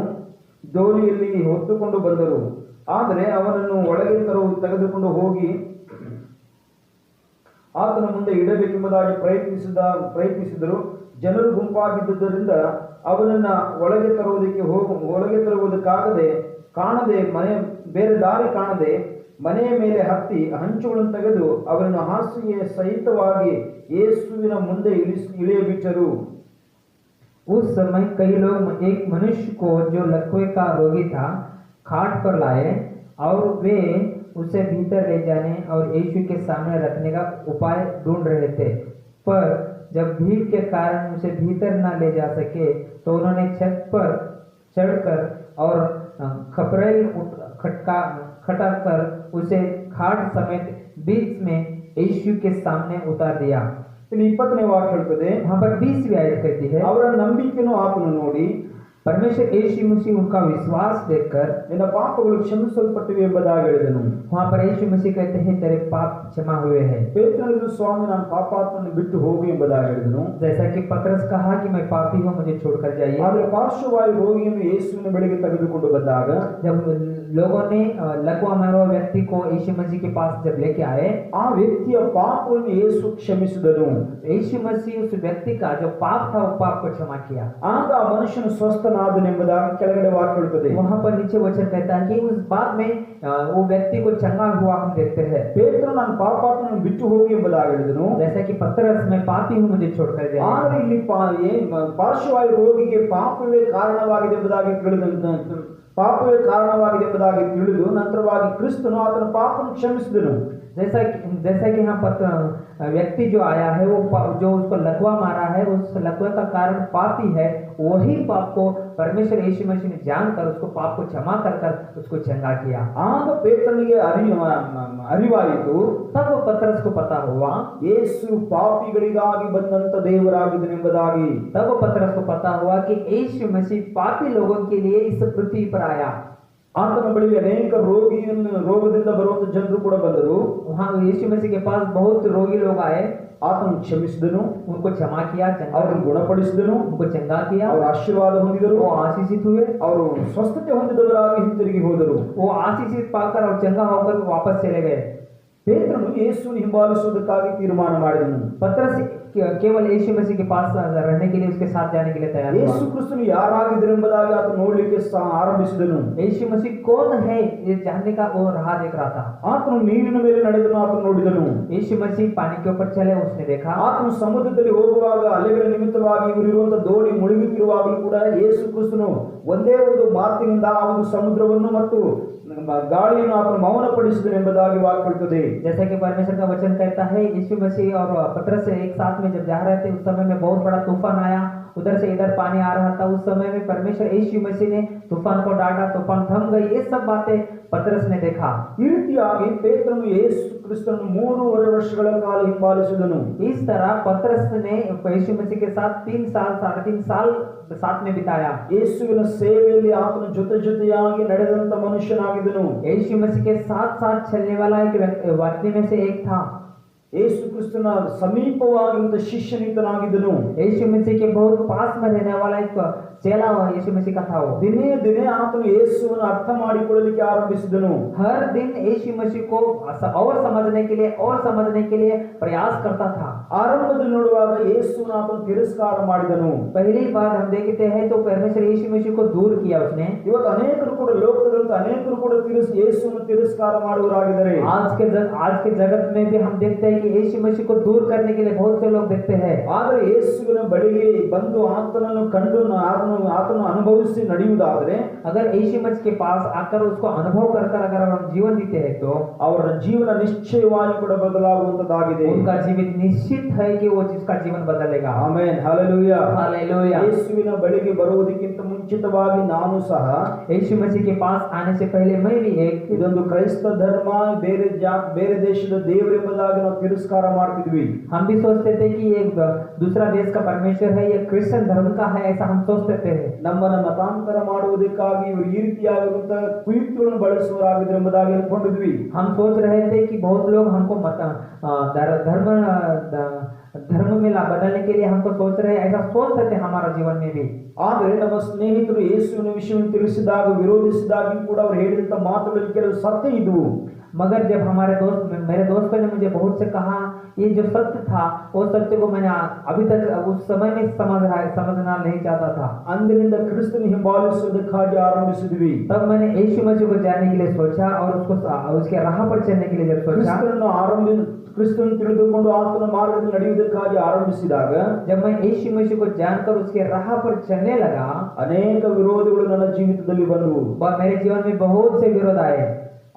ಡೋಲಿಯಲ್ಲಿ ಹೊತ್ತುಕೊಂಡು ಬಂದರು. ಆದರೆ ಅವನನ್ನು ಒಳಗೆ ತೆಗೆದುಕೊಂಡು ಹೋಗಿ ಆತನ ಮುಂದೆ ಇಡಬೇಕೆಂಬುದಾಗಿ ಪ್ರಯತ್ನಿಸಿದರು. ಜನರು ಗುಂಪಾಗಿದ್ದುದರಿಂದ ಅವನನ್ನ ಒಳಗೆ ತರುವುದಕ್ಕಾಗದೆ ಬೇರೆ ದಾರಿ ಕಾಣದೆ ಮನೆಯ ಮೇಲೆ ಹತ್ತಿ ಹಂಚುಗಳನ್ನು ತೆಗೆದು ಅವನನ್ನು ಹಾಸಿಗೆ ಸಹಿತವಾಗಿ ಯೇಸುವಿನ ಮುಂದೆ ಇಳಿಯಬಿಟ್ಟರು. उस समय कई लोग एक मनुष्य को जो लकवे का रोगी था खाट पर लाए और वे उसे भीतर ले जाने और यीशु के सामने रखने का उपाय ढूंढ रहे थे, पर जब भीड़ के कारण उसे भीतर न ले जा सके तो उन्होंने छत पर चढ़कर और खपरेल खटकर उसे खाट समेत बीच में यीशु के सामने उतार दिया. ಇಲ್ಲಿ 20ನೇ ವಾಕ್ಯ ಹೇಳ್ತದೆ, वहाँ पर 20वीं आयत कहती है, ಅವರ ನಂಬಿಕೆಯನ್ನು ಆತನು ನೋಡಿ परमेश्वर यीशु मसीह उनका विश्वास देखकर ನಿನ್ನ ಪಾಪಗಳು ಕ್ಷಮಿಸಲ್ಪಟ್ಟಿವೆ ಎಂಬುದಾಗಿ ಹೇಳಿದನು. वहाँ पर यीशु मसीह कहते हैं तेरे पाप क्षमा हुए हैं. ಪೇತ್ರನು ಸ್ವಾಮಿ ನಾನು ಪಾಪಾತ್ಮನನ್ನು ಬಿಟ್ಟು ಹೋಗು ಎಂಬುದಾಗಿ ಹೇಳಿದನು. जैसा कि पतरस कहा कि मैं पापी हूँ, मुझे छोड़कर जाइए. ಆದರೆ ಪಾರ್ಶ್ವವಾಯು ರೋಗಿಯನ್ನು ಯೇಸುವಿನ ಬಳಿಗೆ ತೆಗೆದುಕೊಂಡು ಬಂದಾಗ जब लोगों ने लकवा मारा हुआ व्यक्ति को यीशु मसीह के पास जब लेके आए, ಆ ವ್ಯಕ್ತಿಯ ಪಾಪವನ್ನು ಯೇಸು ಕ್ಷಮಿಸಿದನು. यीशु मसीह उस व्यक्ति का जो पाप था वो पाप को क्षमा किया. ಆಗ ಆ ಮನುಷ್ಯನು ಸ್ವಸ್ಥನಾದನೆಂಬುದಾಗಿ ಕೆಳಗಡೆ ವಾಕ್ಯ ಹೇಳ್ತದೆ. वहाँ पर नीचे वचन कहता है कि उस बात में वो व्यक्ति को चंगा हुआ हम देखते हैं. ಪೇತ್ರನು ನಾನು ಪಾಪಾತ್ಮನನ್ನು ಬಿಟ್ಟು ಹೋಗು ಎಂಬುದಾಗಿ ಹೇಳಿದನು. जैसा कि पतरस मैं पापी हूँ, मुझे छोड़कर जाइए. ಆದರೆ ಇಲ್ಲಿ ಪಾರ್ಶ್ವವಾಯು ರೋಗಿಗೆ ಪಾಪವೇ ಕಾರಣವಾಗಿದೆ ಎಂಬುದಾಗಿ ತಿಳಿದು ನಂತರವಾಗಿ ಕ್ರಿಸ್ತನು ಆತನ ಪಾಪವನ್ನು ಕ್ಷಮಿಸಿದನು. जैसा कि यहाँ पर व्यक्ति जो आया है वो जो उसको लकवा मारा है, उस लकवे का कारण पापी है, वही पाप को परमेश्वर यीशु मसीह ने जानकर उसको पाप को क्षमा कर उसको चंगा किया. ಆಗ ಪೇತ್ರನಿಗೆ ಅರಿವಾಯಿತು, तब वो पतरस को पता हुआ ಯೇಸು ಪಾಪಿಗಳಿಗಾಗಿ ಬಂದಂತ ದೇವರಾಗಿದ್ದನೆಂಬುದಾಗಿ. तब वो पतरस को पता हुआ कि यीशु मसीह पापी लोगों के लिए इस पृथ्वी पर आया. ಆತನ ಬಳಿಗೆ ಅನೇಕ ರೋಗದಿಂದ ಬರುವಂತ ಜನರು ಕೂಡ ಬಂದರು. वहाँ यीशु मसीह के पास बहुत रोगी लोग आए. ಆತನು ಕ್ಷಮಿಸಿದನು, उनको क्षमा किया, ಅವರನ್ನು ಗುಣಪಡಿಸಿದನು, उनको चंगा किया, ಅವರು ಆಶೀರ್ವಾದ ಹೊಂದಿದರು, वो आशीषित हुए, ಅವರು ಸ್ವಸ್ಥತೆ ಹೊಂದಿದವರಾಗಿ ಹಿಂತಿರುಗಿ ಹೋದರು. वो आशीषित पाकर और चंगा होकर वापस चले गए. ಪೇತ್ರನು ಯೇಸುವನ್ನು ಹಿಂಬಾಲಿಸುವುದಕ್ಕಾಗಿ ತೀರ್ಮಾನ ಮಾಡಿದನು. पतरस केवल यीशु मसीह के पास रहने के लिए, उसके साथ जाने के लिए तैयार हुआ. ಯೇಸು ಕ್ರಿಸ್ತನು ಯಾರಾಗಿದ್ದರೆಂಬುದಾಗಿ ಆತನು ನೋಡಲಿಕ್ಕೆ ಆರಂಭಿಸಿದನು. यीशु मसीह कौन है ये जानने का वो राह देख रहा था. ಆತನು ನೀರಿನ ಮೇಲೆ ನಡೆದನು, ಆತನು ನೋಡಿದನು. यीशु मसीह पानी के ऊपर चले, उसने देखा. ಆತನು ಸಮುದ್ರದಲ್ಲಿ ಹೋಗುವಾಗ ಅಲೆಗಳ ನಿಮಿತ್ತವಾಗಿ ಇವರಿರುವಂತ ದೋಣಿ ಮುಳುಗುತ್ತಿರುವಾಗಲೂ ಕೂಡ ಯೇಸು ಕ್ರಿಸ್ತನು ಒಂದೇ ಒಂದು ಮಾತಿನಿಂದ ಆ ಒಂದು ಸಮುದ್ರವನ್ನು ಮತ್ತು ಗಾಳಿಯನ್ನು ಆತನು ಮೌನಪಡಿಸಿದನೆಂಬುದಾಗಿ ವಾಕ್ಯವಿರುತ್ತದೆ. जैसा कि परमेश्वर का वचन कहता है, यीशु मसीह और पतरस एक साथ में जब जा रहे थे, उस समय में बहुत बड़ा तूफान आया, उधर से इधर पानी आ रहा था. उस समय में परमेश्वर यीशु मसीह ने तूफान को डांटा, तूफान थम गई, ये सब बातें पतरस ने देखा। ಈ ರೀತಿಯಾಗಿ ಪೇತ್ರನು ಯೇಸು ಕ್ರಿಸ್ತನನ್ನು 3.5 ವರ್ಷಗಳ ಕಾಲ ಹಿಂಬಾಲಿಸಿದನು. इस तरह पतरस ने यीशु मसीह के साथ 3 साल 3.5 साल साथ में बिताया। ಯೇಸುವಿನ ಸೇವೆಯಲ್ಲಿ ಆತನ ಜೊತೆಯಾಗಿ ನಡೆದಂತ ಮನುಷ್ಯನಾಗಿದ್ದನು. यीशु मसीह के साथ साथ चलने वाला एक व्यक्ति में से एक था। ಯೇಸು ಕ್ರಿಸ್ತನ ಸಮೀಪವಾಗಿದ್ದ ಶಿಷ್ಯನಿತನಾಗಿದ್ದನು. यीशु मसीह के बहुत पास में रहने वाला एक चेला यीशु मसीह का था वो। ದಿನೇ ದಿನೇ ಆತನು ಯೇಸುವನ್ನು ಅರ್ಥ ಮಾಡಿಕೊಳ್ಳಲಿಕ್ಕೆ ಆರಂಭಿಸಿದನು. हर दिन यीशु मसीह को और समझने के लिए प्रयास करता था। ಆರಂಭದಲ್ಲಿ ನೋಡುವಾಗ ಯೇಸುವನ್ನು ಆತನು ತಿರಸ್ಕಾರ ಮಾಡಿದನು. पहली बार हम देखते हैं तो परमेश्वर यीशु मसीह को दूर किया उसने। ಇವತ್ತು ಅನೇಕರು ಕೂಡ ಲೋಕದಲ್ಲಿ ಅನೇಕರು ಕೂಡ ಯೇಸುವನ್ನು ತಿರಸ್ಕಾರ ಮಾಡುವರಾಗಿದ್ದಾರೆ. आज के जगत में भी हम देखते हैं कि यीशु मसीह को दूर करने के लिए बहुत से लोग देखते हैं। ಆದರೆ ಯೇಸುವಿನ ಬಳಿಗೆ ಬಂದು ಆತನನ್ನು ಕಂಡು ಆತನನ್ನು ಅನುಭವಿಸಿ ನಡೆಯುವುದಾದರೆ, अगर यीशु मसीह के पास आकर उसको अनुभव कर अगर हम जीवन जीते हैं तो ಅವರ ಜೀವನ ನಿಶ್ಚಯವಾಗಿ ಕೂಡ ಬದಲಾಗುವಂತದ್ದಾಗಿದೆ. उनका जीवन निश्चित है कि वो जिसका जीवन बदलेगा। Amen, hallelujah, hallelujah. ಯೇಸುವಿನ ಬಳಿಗೆ ಬರುವುದಕ್ಕಿಂತ ಮುಂಚಿತವಾಗಿ ನಾನು ಸಹ यीशु मसीह के पास आने से पहले मैं भी एक ಇದೊಂದು ಕ್ರೈಸ್ತ ಧರ್ಮ, ಬೇರೆ ದೇಶದ ದೇವರೆಂಬುದಾಗಿ ನಾವು ತಿರಸ್ಕಾರ ಮಾಡ್ತಿದ್ವಿ. हम भी सोचते थे कि ये दूसरा देश का परमेश्वर है, ये क्रिश्चियन धर्म का है, ऐसा हम सोचते थे। ನಮ್ಮನ್ನು ಮತಾಂತರ ಮಾಡುವುದಕ್ಕಾಗಿ ಇವರು ಈ ರೀತಿಯಾಗಿರುವಂತಹ ಕುಯುಕ್ತಿಗಳನ್ನು ಬಳಸುವರಾಗಿದ್ದಾರೆ ಎಂಬುದಾಗಿ ಅನ್ಕೊಂಡಿದ್ವಿ. हम सोच रहे थे कि बहुत लोग हमको धर्म में बदलने के लिए हमको सोच रहे, ऐसा सोचते थे हमारा जीवन में भी। ಆದರೆ ನಮ್ಮ ಸ್ನೇಹಿತರು ಯೇಸುವಿನ ವಿಷಯವನ್ನು ತಿಳಿಸಿದಾಗ ವಿರೋಧಿಸಿದಾಗಿ ಕೂಡ ಅವರು ಹೇಳಿದಂತ ಮಾತುಗಳಲ್ಲಿ ಕೆಲವು ಸತ್ಯ ಇದ್ವು. मगर जब मेरे दोस्तों ने मुझे बहुत से कहा, ये जो सत्य था वो सत्य को मैंने अभी तक उस समय में समझना नहीं चाहता था। ಅಂದಿನಿಂದ ಕ್ರಿಸ್ತನ ಹಿಂಬಾಲಿಸುವುದಕ್ಕಾಗಿ ಆರಂಭಿಸಿದ್ವಿ. तब मैंने यीशु मसीह को जानने के लिए सोचा और उसके राह पर चलने के लिए जब सोचा, ಕ್ರಿಸ್ತನ ತಿಳಿದುಕೊಂಡು ಆತನ ಮಾರ್ಗದಲ್ಲಿ ನಡೆಯುವುದಕ್ಕಾಗಿ ಆರಂಭಿಸಿದಾಗ, जब मैं यीशु मसीह को जानकर उसके राह पर चलने लगा, ಅನೇಕ ವಿರೋಧಗಳು ನನ್ನ ಜೀವಿತದಲ್ಲಿ ಬಂದವು. मेरे जीवन में बहुत से विरोध आए।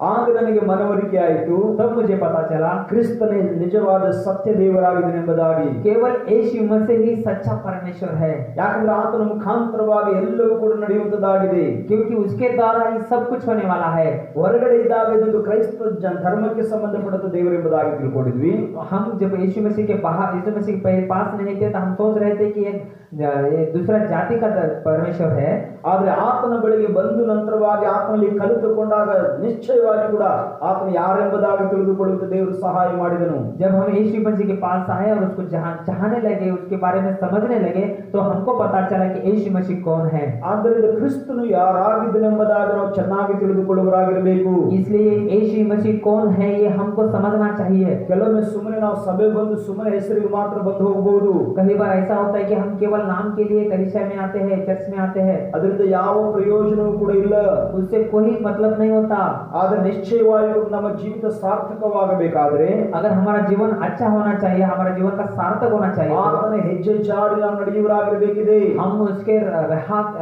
ಆಗ ನನಗೆ ಮನವರಿಕೆ ಆಯಿತು, तब मुझे पता चला ಕ್ರಿಸ್ತನೇ ನಿಜವಾದ ಸತ್ಯ ದೇವರಾಗಿದ್ದಾನೆ ಎಂಬುದಾಗಿ. केवल यीशु मसीह ही सच्चा परमेश्वर है, ಯಾಕಂದ್ರೆ ಆತನ ಮುಖಾಂತರವಾಗಿ ಎಲ್ಲವೂ ಕೂಡ ನಡೆಯುವಂತದ್ದಾಗಿದೆ. क्योंकि उसके द्वारा ही सब कुछ होने वाला है। ಹೊರಗಡೆ ಇದ್ದಾಗ ಇದೊಂದು ಕ್ರೈಸ್ತ ಧರ್ಮಕ್ಕೆ ಸಂಬಂಧಪಟ್ಟ ದೇವರೆಂಬುದಾಗಿ ತಿಳ್ಕೊಂಡಿದ್ವಿ. हम जब यीशु मसीह के पास नहीं थे तो हम सोच रहे थे कि ये दूसरा जाति का परमेश्वर है। ಆದ್ರೆ ಆತನ ಬಳಿಗೆ ಬಂದು ನಂತರವಾಗಿ ಆತನಲ್ಲಿ ಕಲಿತುಕೊಂಡಾಗ ನಿಶ್ಚಯವಾಗಿ ಕೂಡ ಆತನ ಯಾರೆಂಬುದಾಗಿ ತಿಳಿದುಕೊಳ್ಳುವಂತ ದೇವರು ಸಹಾಯ ಮಾಡಿದನು. जब हम यीशु मसीह के पास आए और उसको चाहने लगे, उसके बारे में समझने लगे, तो हमको पता चला कि यीशु मसीह कौन है। ಆದ್ದರಿಂದ ಕ್ರಿಸ್ತನು ಯಾರಾಗಿದ್ದನೆಂಬುದಾಗಿ ನಾವು ಚೆನ್ನಾಗಿ ತಿಳಿದುಕೊಳ್ಳುವರಾಗಿರಬೇಕು. इसलिए यीशु मसीह कौन है ये हमको समझना चाहिए। ಕೆಲವೊಮ್ಮೆ ಸುಮ್ಮನೆ ನಾವು ಸಭೆಗೆ ಬಂದು ಸುಮ್ಮನೆ ಹೆಸರಿಗೆ ಮಾತ್ರ ಬಂದು ಹೋಗಬಹುದು. कई बार ऐसा होता है कि हम केवल नाम के लिए कलीसिया में आते हैं, चर्च में आते हैं, ಅದರಿಂದ ಯಾವ ಪ್ರಯೋಜನವೂ ಕೂಡ ಇಲ್ಲ, उससे कोई मतलब नहीं होता। ಆದರೆ ನಿಶ್ಚಯವಾಗಿ ನಮ್ಮ ಜೀವಿತ ಸಾರ್ಥಕವಾಗಬೇಕಾದ್ರೆ, अगर हमारा जीवन अच्छा होना चाहिए, हमारा जीवन का सार्थक होना चाहिए, ಆತನ ಹೆಜ್ಜೆ ಜಾಡಿ ನಾವು ನಡೆಯುವರಾಗಿರಬೇಕಿದೆ. हम उसके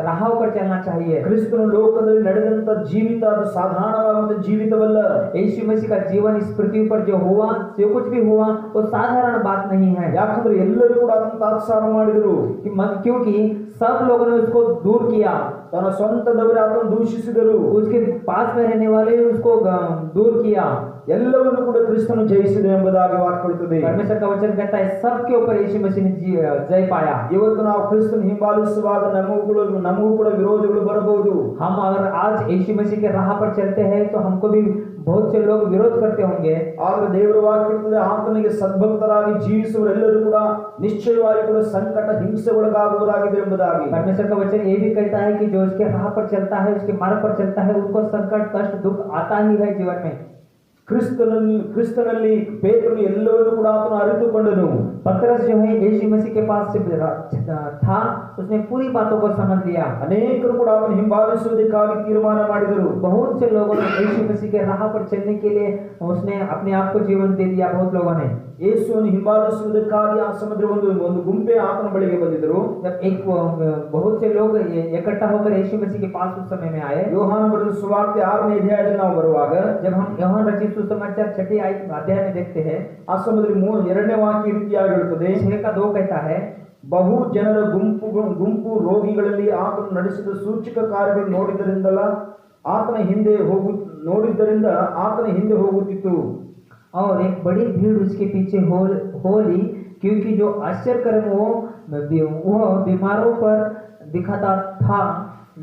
राह पर चलना चाहिए। ಕ್ರಿಸ್ತನು ಲೋಕದಲ್ಲಿ ನಡೆದಂತ ಜೀವಿತ ಅದು ಸಾಧಾರಣವಾದ ಜೀವಿತವಲ್ಲ. यीशु मसीह का जीवन इस पृथ्वी पर जो हुआ, जो कुछ भी हुआ, वो साधारण बात नहीं है। ಯಾಕಂದ್ರೆ ಎಲ್ಲರೂ ಕೂಡ ಅದನ್ನು ತಾತ್ಸಾರ ಮಾಡಿದರು. क्योंकि सब लोगों ने उसको दूर किया, ತನ್ನ ಸ್ವಂತದವರೇ ಆತನು ದೂಷಿಸಿದರು, उसके पास में रहने वाले उसको दूर किया। ಎಲ್ಲವನ್ನೂ ಕೂಡ ಕ್ರಿಸ್ತನು ಜಯಿಸಿದ ಎಂಬುದಾಗಿ ವಾಕ್ಯ ಹೇಳುತ್ತದೆ. परमेश्वर का वचन कहता है सबके ऊपर यीशु मसीह ने जय पाया। ಇವತ್ತು ನಾವು ಕ್ರಿಸ್ತನ ಹಿಂಬಾಲಿಸುವಾಗ ನಮಗೂ ಕೂಡ ವಿರೋಧಗಳು ಬರಬಹುದು. हम अगर आज यीशु मसीह के राह पर चलते हैं तो हमको भी बहुत से लोग विरोध करते होंगे। ಆದ್ರೆ ದೇವರ ವಾಕ್ಯ ಹೇಳುತ್ತದೆ, ಆತನಿಗೆ ಸದ್ಭಕ್ತರಾಗಿ ಜೀವಿಸುವವರೆಲ್ಲರೂ ಕೂಡ ನಿಶ್ಚಯವಾಗಿ ಕೂಡ ಸಂಕಟ ಹಿಂಸೆ ಒಳಗಾಗುವುದಾಗಿದೆ ಎಂಬುದಾಗಿ। परमेश्वर का वचन ये भी कहता है कि जो उसके राह पर चलता है, उसके मार्ग पर चलता है, उनको संकट कष्ट दुख आता ही है जीवन में। ಕ್ರಿಸ್ತನಲ್ಲಿ ಪೇತ್ರನು ಎಲ್ಲವನ್ನೂ ಕೂಡ ಆತನು ಅರಿತುಕೊಂಡನು. पतरस जो है यीशु मसीह के पास से था, उसने पूरी बातों को समझ लिया। ಅನೇಕರು ಕೂಡ ಆತನ ಹಿಂಬಾಲಿಸುವುದಕ್ಕಾಗಿ ತೀರ್ಮಾನ ಮಾಡಿದರು. बहुत से लोगों ने यीशु मसीह के राह पर चलने के लिए उसने अपने आप को जीवन दे दिया। बहुत लोगों ने ಯೇಸುವನ್ನು ಹಿಂಬಾಲಿಸುವುದಕ್ಕಾಗಿ ಆ ಸಮುದ್ರ ಒಂದು ಗುಂಪೆ ಆತನ ಬಳಿಗೆ ಬಂದಿದ್ದರು. जब बहुत से लोग इकट्ठा होकर यीशु मसीह के पास उस समय में आए। ಯೋಹಾನ ಬರೆದ ಸುವಾರ್ತೆ 6ನೇ ಅಧ್ಯಾಯದಲ್ಲಿ ನಾವು ಬರುವಾಗ, जब हम यूहन्ना रचित सुसमाचार 6ನೇ अध्याय में देखते हैं, ಆ ಸಮುದ್ರ 2ನೇ ವಾಕ್ಯ ರೀತಿಯಾಗಿ ಹೇಳುತ್ತದೆ, 6 का 2 कहता है, ಬಹು ಜನರ ಗುಂಪು ರೋಗಿಗಳಲ್ಲಿ ಆತನು ನಡೆಸಿದ ಸೂಚಕ ಕಾರ್ಯಗಳನ್ನು ನೋಡಿದ್ದರಿಂದ ಆತನ ಹಿಂದೆ ಹೋಗುತ್ತಿತ್ತು. और एक बड़ी भीड़ उसके पीछे हो ली, क्योंकि जो आश्चर्य कर्म वो बीमारों पर दिखाता था,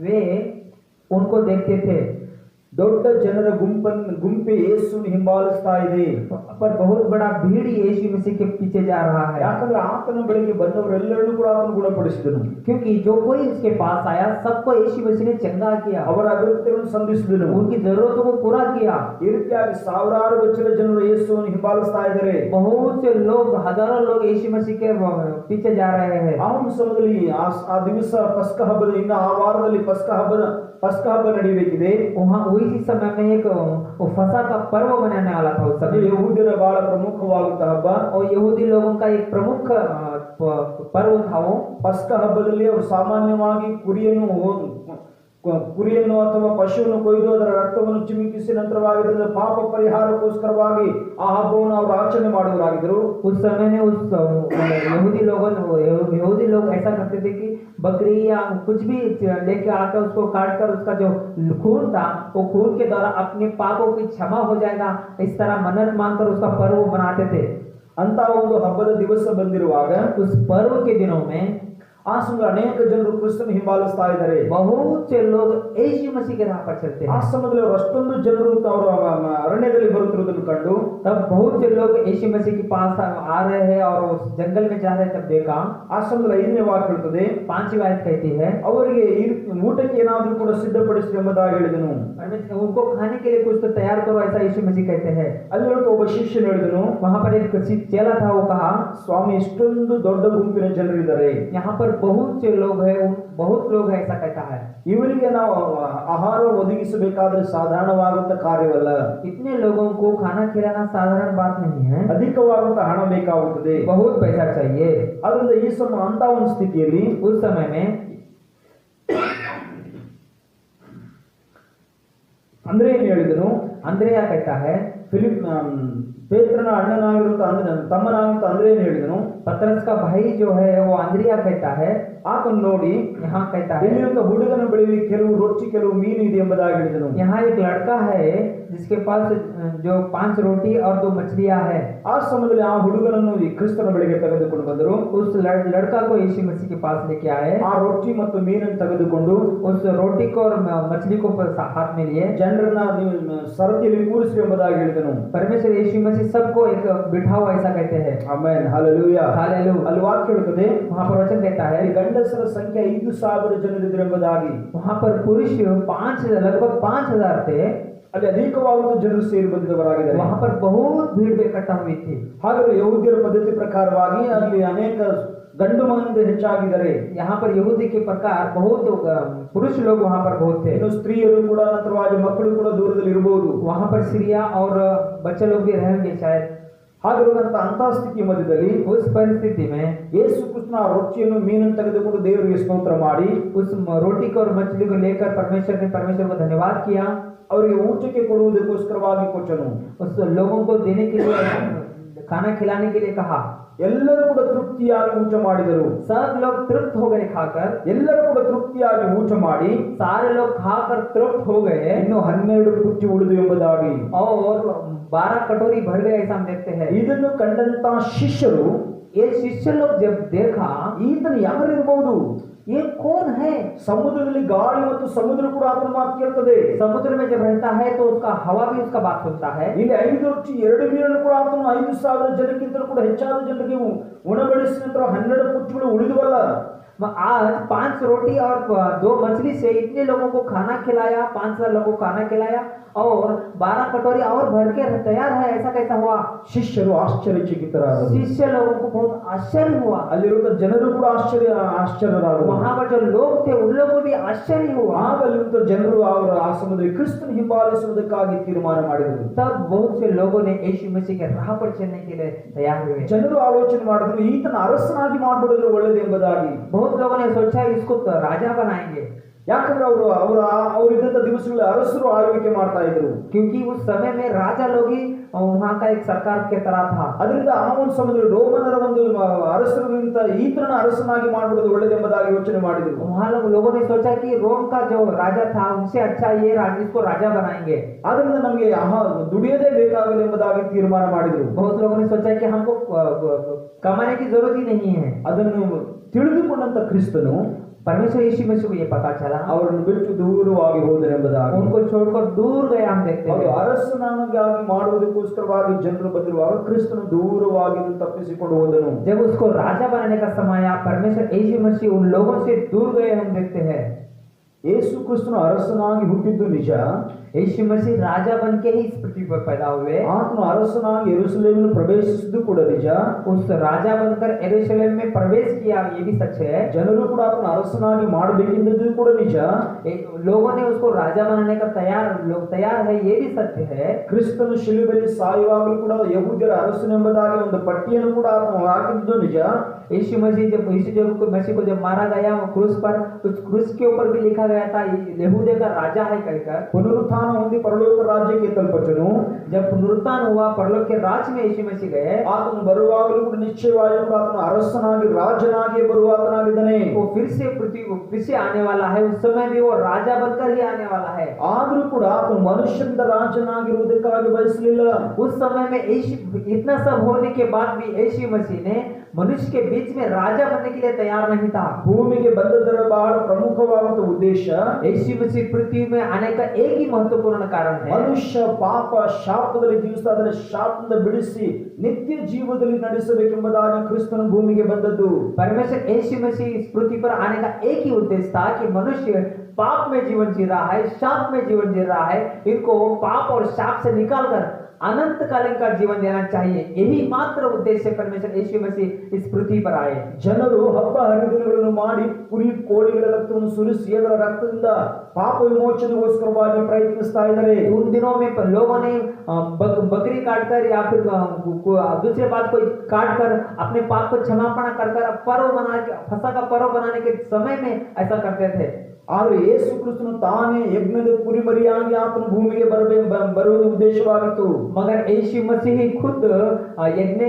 वे उनको देखते थे. ದೊಡ್ಡ ಜನರ ಗುಂಪೆ ಯೇಸುವನ್ನು ಹಿಂಬಾಲಿಸ್ತಾ ಇದೆ. पर बहुत बड़ा भीड़ यीशु मसीह के पीछे जा रहा है, ಯಾಕಂದ್ರೆ ಆತನ ಬಳಿಗೆ ಬಂದವರೆಲ್ಲರನ್ನೂ ಕೂಡ ಆತನು ಗುಣಪಡಿಸಿದನು. क्योंकि जो कोई उसके पास आया सबको यीशु मसीह ने चंगा किया, ಅವರ ಅಗತ್ಯಗಳನ್ನು ಸಂಧಿಸಿದನು, उनकी जरूरतों को पूरा किया. ಈ ರೀತಿಯಾಗಿ ಸಾವಿರಾರು ವೆಚ್ಚದ ಜನರು ಯೇಸುವನ್ನು ಹಿಂಬಾಲಿಸ್ತಾ ಇದ್ದಾರೆ. बहुत से लोग, हजारों लोग यीशु मसीह के पीछे जा रहे हैं. ಆ ಸಮಯದಲ್ಲಿ ಆ ದಿವಸ ಪಸ್ಕ ಹಬ್ಬದ ಇನ್ನು ಆ ವಾರದಲ್ಲಿ ಪಸ್ಕ ಹಬ್ಬ ನಡೆಯಬೇಕಿದೆ. वहाँ उसी समय में एक फसा का पर्व मनाने वाला था. उस समय ಯಹೂದ್ಯರ ಬಹಳ ಪ್ರಮುಖವಾದಂತಹ ಹಬ್ಬ, और यहूदी लोगों का एक प्रमुख पर्व था वो. ಪಸ್ಕ ಹಬ್ಬದಲ್ಲಿ ಅವರು ಸಾಮಾನ್ಯವಾಗಿ ಕುರಿಯನ್ನು ಅಥವಾ ಪಶುವನ್ನು ಕೊಯ್ದು ಅದರ ರಕ್ತವನ್ನು ಚಿಮುಕಿಸಿ ನಂತರವಾಗಿ ಪಾಪ ಪರಿಹಾರಕ್ಕೋಸ್ಕರವಾಗಿ ಆ ಹಬ್ಬವನ್ನು ಅವರು ಆಚರಣೆ ಮಾಡುವರಾಗಿದ್ದರು. उस समय में उस यहूदी लोग ऐसा करते थे कि बकरी या कुछ भी लेके आकर उसको काट कर उसका जो खून था वो खून के द्वारा अपने पापों की क्षमा हो जाएगा, इस तरह मन्नत मांगकर उसका पर्व मनाते थे. ಅಂತ ಒಂದು ಹಬ್ಬದ ದಿವಸ ಬಂದಿರುವಾಗ उस पर्व के दिनों में ಆ ಸಮಯದಲ್ಲಿ ಅನೇಕ ಜನರು ಕ್ರಿಸ್ತನ ಹಿಂಬಾಲಿಸ್ತಾ ಇದ್ದಾರೆ. बहुत से लोग यीशु मसीह के राह पर चलते ಆ हैं. ಸಮಯದಲ್ಲಿ ಅವರು ಅಷ್ಟೊಂದು ಜನರು ಅವರು ಅರಣ್ಯದಲ್ಲಿ ಬರುತ್ತಿರುವುದನ್ನು ಕಂಡು तब बहुत से लोग यीशु मसीह के पास आ रहे हैं और उस जंगल में जा रहे हैं. तब देखा ಆ ಸಮಯದಲ್ಲಿ 5ನೇ ವಾಕ್ಯ ಹೇಳ್ತದೆ, 5वीं आयत कहती है, ಅವರಿಗೆ ಊಟಕ್ಕೆ ಏನಾದರೂ ಕೂಡ ಸಿದ್ಧಪಡಿಸಿ ಎಂಬುದಾಗಿ ಹೇಳಿದನು. उनको खाने के लिए कुछ तो तैयार करो, ऐसा यीशु मसीह कहते हैं. ಅಲ್ಲಿ ಒಬ್ಬ ಶಿಷ್ಯನು ಹೇಳಿದನು, वहां पर एक चेला था, वो कहा, ಸ್ವಾಮಿ ಇಷ್ಟೊಂದು ದೊಡ್ಡ ಗುಂಪಿನ ಜನರಿದ್ದಾರೆ, यहाँ पर बहुत से लोग हैं, बहुत लोग हैं, ऐसा कहता है. ಇವರಿಗೆ ನಾವು ಆಹಾರ ಒದಗಿಸಬೇಕಾದ್ರೆ ಸಾಧಾರಣವಾದಂತ ಕಾರ್ಯವಲ್ಲ. इतने लोगों को खाना खिलाना साधारण बात नहीं है, ಅಧಿಕವಾದಂತ ಹಣ ಬೇಕಾಗುತ್ತದೆ. बहुत पैसा चाहिए. ಅದರಿಂದ ಈ ಅಂತ ಒಂದು ಸ್ಥಿತಿಯಲ್ಲಿ उस समय में ಅಂದ್ರೆ ಏನು ಹೇಳಿದನು, अंद्रेया कहता है, ಪೇತ್ರನ ಅಣ್ಣನಾಗಿರುತ್ತ ತಮ್ಮನಾಗಿರುತ್ತ ಅಂದ್ರೆ ಏನು ಹೇಳಿದನು, पतरस का भाई जो है वो अंद्रिया कहता है. ಆತನು ನೋಡಿ यहाँ कहता है, ಎಲ್ಲಿರುವಂತ ಹುಡುಗನ ಬಳಿಯಲ್ಲಿ ಕೆಲವು ರೊಟ್ಟಿ ಕೆಲವು ಮೀನು ಇದೆ ಎಂಬುದಾಗಿ ಹೇಳಿದನು. यहाँ एक लड़का है जिसके पास जो 5 रोटी और 2 मछलियां है. ಆ ಸಮಯದಲ್ಲಿ ಆ ಹುಡುಗನನ್ನು ಈ ಕ್ರಿಸ್ತನ ಬಳಿಗೆ ತೆಗೆದುಕೊಂಡು ಬಂದರು. उस लड़का को यीशु मसीह के पास लेके आए. ಆ ರೊಟ್ಟಿ ಮತ್ತು ಮೀನನ್ನು ತೆಗೆದುಕೊಂಡು उस रोटी को और मछली को हाथ में लिए ಜನರನ್ನ ಸರದಿಯಲ್ಲಿ ಕೂರಿಸಿ ಎಂಬುದಾಗಿ ಹೇಳಿದನು. परमेश्वर यीशु मसीह सबको एक बिठाओ, ऐसा कहते हैं. Amen, hallelujah. हालेलुया. ಅಲ್ಲಿ ವಾಕ್ಯ ಹೇಳುತ್ತದೆ, वहाँ पर वचन कहता है, ಗಂಡಸರ ಸಂಖ್ಯೆ 5,000 ಜನರಿದ್ದರು ಎಂಬುದಾಗಿ. वहाँ पर पुरुष लगभग 5,000 थे. ಅಲ್ಲಿ ಅಧಿಕವಾದ ಜನರು ಸೇರಿ ಬಂದಿದ್ದವರಾಗಿದ್ದಾರೆ. वहाँ पर बहुत भीड़ इकट्ठा हुई थी. ಹಾಗಾದ್ರೆ ಯಹೂದ್ಯರ ಪದ್ಧತಿ ಪ್ರಕಾರವಾಗಿ ಅಲ್ಲಿ ಅನೇಕ ಗಂಡು ಮಗನಿಂದ ಹೆಚ್ಚಾಗಿದ್ದಾರೆ. यहाँ पर यहूदी के प्रकार बहुत पुरुष लोग वहाँ पर बहुत थे. ಇನ್ನು ಸ್ತ್ರೀಯರು ಕೂಡ ನಂತರವಾಗಿ ಮಕ್ಕಳು ಕೂಡ ದೂರದಲ್ಲಿ ಇರಬಹುದು. वहाँ पर स्त्रियां और बच्चे लोग भी रहेंगे शायद. ಹಾಗಿರುವಂತಹ ಅಂತಹ ಸ್ಥಿತಿಯ ಮಧ್ಯದಲ್ಲಿ उस परिस्थिति में ಯೇಸು ಕ್ರಿಸ್ತನ ರೊಟ್ಟಿಯನ್ನು ಮೀನನ್ನು ತೆಗೆದುಕೊಂಡು ದೇವರಿಗೆ ಸ್ತೋತ್ರ ಮಾಡಿ उस रोटी को और मछली को लेकर परमेश्वर को धन्यवाद किया. ಅವರಿಗೆ ಊಟಕ್ಕೆ ಕೊಡುವುದಕ್ಕೋಸ್ಕರವಾಗಿ ಕೊಟ್ಟನು. उस लोगों को देने के लिए, खाना खिलाने के लिए कहा. ಎಲ್ಲರೂ ಕೂಡ ತೃಪ್ತಿಯಾಗಿ ಊಟ ಮಾಡಿದರು. सब लोग तृप्त हो गए खाकर. ಎಲ್ಲರೂ ಕೂಡ ತೃಪ್ತಿಯಾಗಿ ಊಟ ಮಾಡಿ सारे लोग खाकर तृप्त हो गए. ಇನ್ನು 12 ಪುಟ್ಟಿ ಉಳಿದು ಎಂಬುದಾಗಿ और 12 कटोरी भर गए, ऐसा हम देखते हैं. ಇದನ್ನು ಕಂಡಂತ ಶಿಷ್ಯರು, ये शिष्य लोग जब देखा, ಈತನು ಯಾರಿರಬಹುದು, ये कौन है? ಸಮುದ್ರದಲ್ಲಿ ಗಾಳಿ ಮತ್ತು ಸಮುದ್ರ ಕೂಡ ಆತನ ಮಾತು ಕೇಳ್ತದೆ. समुद्र में जब रहता है तो उसका हवा भी उसका बात सुनता है. ಇಲ್ಲಿ 5 ರೊಟ್ಟಿ 2 ಮೀನನ್ನು ಕೂಡ ಆತನು 5,000 ಜನಕ್ಕಿಂತಲೂ ಕೂಡ ಹೆಚ್ಚಾದ ಜನರಿಗೆ ಉಣಬಡಿಸಿದ ನಂತರ 12 ಪುಟ್ಟಿಗಳು ಉಳಿದುವಲ್ಲ. आज 5 रोटी और 2 मछली से इतने लोगों को खाना खिलाया, 5,000 लोगों को खाना खिलाया और 12 कटोरी और भर के तैयार है, ऐसा कैसा हुआ? ಶಿಷ್ಯರು ಆಶ್ಚರ್ಯಚಕಿತರಾದರು. शिष्य लोगों को बहुत आश्चर्य हुआ. ಅಲ್ಲಿರುವ ಜನರು ಕೂಡ ಆಶ್ಚರ್ಯರಾದರು. वहां पर जो लोग थे उन लोगों को भी आश्चर्य हुआ. ಆಗ ಅಲ್ಲಿರುವ ಜನರು ಅವರ ಆ ಸಮಯದಲ್ಲಿ ಕ್ರಿಸ್ತನ ಹಿಂಬಾಲಿಸುವುದಕ್ಕಾಗಿ ತೀರ್ಮಾನ ಮಾಡಿದರು. तब बहुत से लोगों ने यीशु मसीह के राह पर चलने के लिए तैयार हुए. ಜನರು ಆಲೋಚನೆ ಮಾಡಿದ್ರು, ಈತನ ಅರಸನಾಗಿ ಮಾಡಿಬಿಡಿದ್ರೆ ಒಳ್ಳೆಯದು ಎಂಬುದಾಗಿ. बहुत लोगों ने सोचा इसको राजा बनाएंगे. ಯಾಕಂದ್ರೆ ಅವರಿದ್ದಂತ ದಿವಸಗಳಲ್ಲಿ ಅರಸರು ಆಳ್ವಿಕೆ ಮಾಡ್ತಾ ಇದ್ರು. क्योंकि उस समय में राजा लोग ही वहाँ का एक सरकार के तरह था। ಅದರಿಂದ ಆ ಒಂದು ಸಮಯದಲ್ಲಿ ರೋಮನರ ಒಂದು ಅರಸರಿಗಿಂತ ಈತನ ಅರಸನಾಗಿ ಮಾಡಿಬಿಡೋದು ಒಳ್ಳೆದೆಂಬುದಾಗಿ ಯೋಚನೆ ಮಾಡಿದರು. वहाँ लोगों ने सोचा कि रोम का जो राजा था उनसे अच्छा ये इसको राजा बनाएंगे। ಆದ್ರಿಂದ ನಮಗೆ ದುಡಿಯೋದೇ ಬೇಕಾಗಲಿ ಎಂಬುದಾಗಿ ತೀರ್ಮಾನ ಮಾಡಿದರು. बहुत लोगों ने सोचा कि हमको कमाने की जरूरत ही नहीं है। ಅದನ್ನು ತಿಳಿದುಕೊಂಡಂತ ಕ್ರಿಸ್ತನು परमेश्वर यीशु मसीह को ये पता चला, ಅವರನ್ನು ಬಿಟ್ಟು ದೂರವಾಗಿ ಹೋದರೆಂಬುದಾಗಿ, उनको छोड़कर दूर गए हम देखते हैं। ಅರಸನಾಗಿ ಮಾಡುವುದಕ್ಕೋಸ್ಕರವಾಗಿ ಜನರು ಬಂದಿರುವಾಗ ಕ್ರಿಸ್ತನು ದೂರವಾಗಿ ತಪ್ಪಿಸಿಕೊಂಡು ಹೋದನು. जब उसको राजा बनाने का समय आया, परमेश्वर यीशु मसीह उन लोगों से दूर गए हम देखते हैं। ಯೇಸು ಕ್ರಿಸ್ತನು ಅರಸನಾಗಿ ಹುಟ್ಟಿದ್ದು ನಿಜ. यीशु मसीह राजा बन के ही इस पृथ्वी पर पैदा हुए। ಆತನು ಅರಸನಾಗಿ ಯೆರೂಸಲೇಮಿನ ಪ್ರವೇಶಿಸಿದ್ದು ಕೂಡ ನಿಜ. उस राजा बनकर यरूशलेम में प्रवेश किया, ये भी सच है। ಜನರು ಕೂಡ ಆತನ ಅರಸನಾಗಿ ಮಾಡಬೇಕೆಂದದ್ದು ಕೂಡ ನಿಜ. लोगों ने उसको राजा बनाने का तैयार है, ये भी सत्य है। ಕ್ರಿಸ್ತನು ಶಿಲುಬೆಯಲ್ಲಿ ಸಾಯುವಾಗಲೂ ಕೂಡ ಯಹೂದ್ಯರ ಅರಸನೆಂಬುದಾಗಿ ಒಂದು ಪಟ್ಟಿಯನ್ನು ಕೂಡ ಆತನು ಹಾಕಿದ್ದು ನಿಜ. यीशु मसीह को जब मारा गया वो क्रूस पर, उस क्रूस के ऊपर भी लिखा गया था यहूदिया का राजा है कहकर। पुनरुत्थान ಹೊಂದಿ ಪರಲೋಕ ರಾಜ್ಯಕ್ಕೆ ತಲುಪಚನು. जब पुनरुत्थान हुआ, परलोक के राज्य में यीशु मसीह गए। ಆತನು ಬರುವಾಗಲೂ ಕೂಡ ನಿಶ್ಚಯವಾಗಿ ಆತನು ಅರಸನಾಗಿ ರಾಜನಾಗಿ ಬರುವಾತನಾಗಿದ್ದಾನೆ. वो फिर से आने वाला है, उस समय भी वो राजा बनकर ही आने वाला है। ಆದರೂ ಕೂಡ ಆತನು ಮನುಷ್ಯರಿಂದ ರಾಜನಾಗಿರುವುದಕ್ಕಾಗಿ ಬಯಸಲಿಲ್ಲ. उस समय में इतना सब होने के बाद भी यीशु मसीह ने मनुष्य के बीच में राजा बनने के लिए तैयार नहीं था। ಭೂಮಿಗೆ ಬಂದದರ ಬಹಳ ಪ್ರಮುಖವಾದ ಉದ್ದೇಶ, यीशु मसीह पृथ्वी में आने का एक ही महत्वपूर्ण कारण है। ಮನುಷ್ಯ ಪಾಪ ಶಾಪದಲ್ಲಿ ಜೀವಿಸ್ತಾದರೆ ಶಾಪದಿಂದ ಬಿಡಿಸಿ ನಿತ್ಯ ಜೀವದಲ್ಲಿ ನಡೆಸಬೇಕೆಂಬುದಾಗಿ ಕ್ರಿಸ್ತನು ಭೂಮಿಗೆ ಬಂದದ್ದು. परमेश्वर यीशु मसीह इस पृथ्वी पर आने का एक ही उद्देश्य था कि मनुष्य पाप में जीवन जी रहा है, शाप में जीवन जी रहा है, इनको पाप और शाप से निकालकर अनंत कालीन का जीवन देना चाहिए। यही मात्र उद्देश्य परमेश्वर यीशु मसीह इस पृथ्वी पर आए। ಜನರು ಹಬ್ಬ ಹರಿದಿನಗಳನ್ನು ಮಾಡಿ ಕುರಿ ಕೋಳಿಗಳ ರಕ್ತವನ್ನು ಸುರಿಸಿ ಅದರ ರಕ್ತದಿಂದ ಪಾಪ ವಿಮೋಚನೆಗೋಸ್ಕರವಾಗಿ ಪ್ರಯತ್ನಿಸ್ತಾ ಇದ್ದಾರೆ. उन दिनों में लोगों ने बकरी काटकर या फिर दूसरे बात को काटकर अपने पाप को क्षमापण कर पर्व बना के, फसह का पर्व बनाने के समय में ऐसा करते थे। ಆದರೆ ಯೇಸು ಕ್ರಿಸ್ತನು ತಾನೇ ಯಜ್ಞದ ಕುರಿಮರಿಯಾಗಿ ಆತನು ಭೂಮಿಗೆ ಬರುವುದು ಉದ್ದೇಶವಾಗಿತ್ತು. मगर यीशु मसीह खुद यज्ञ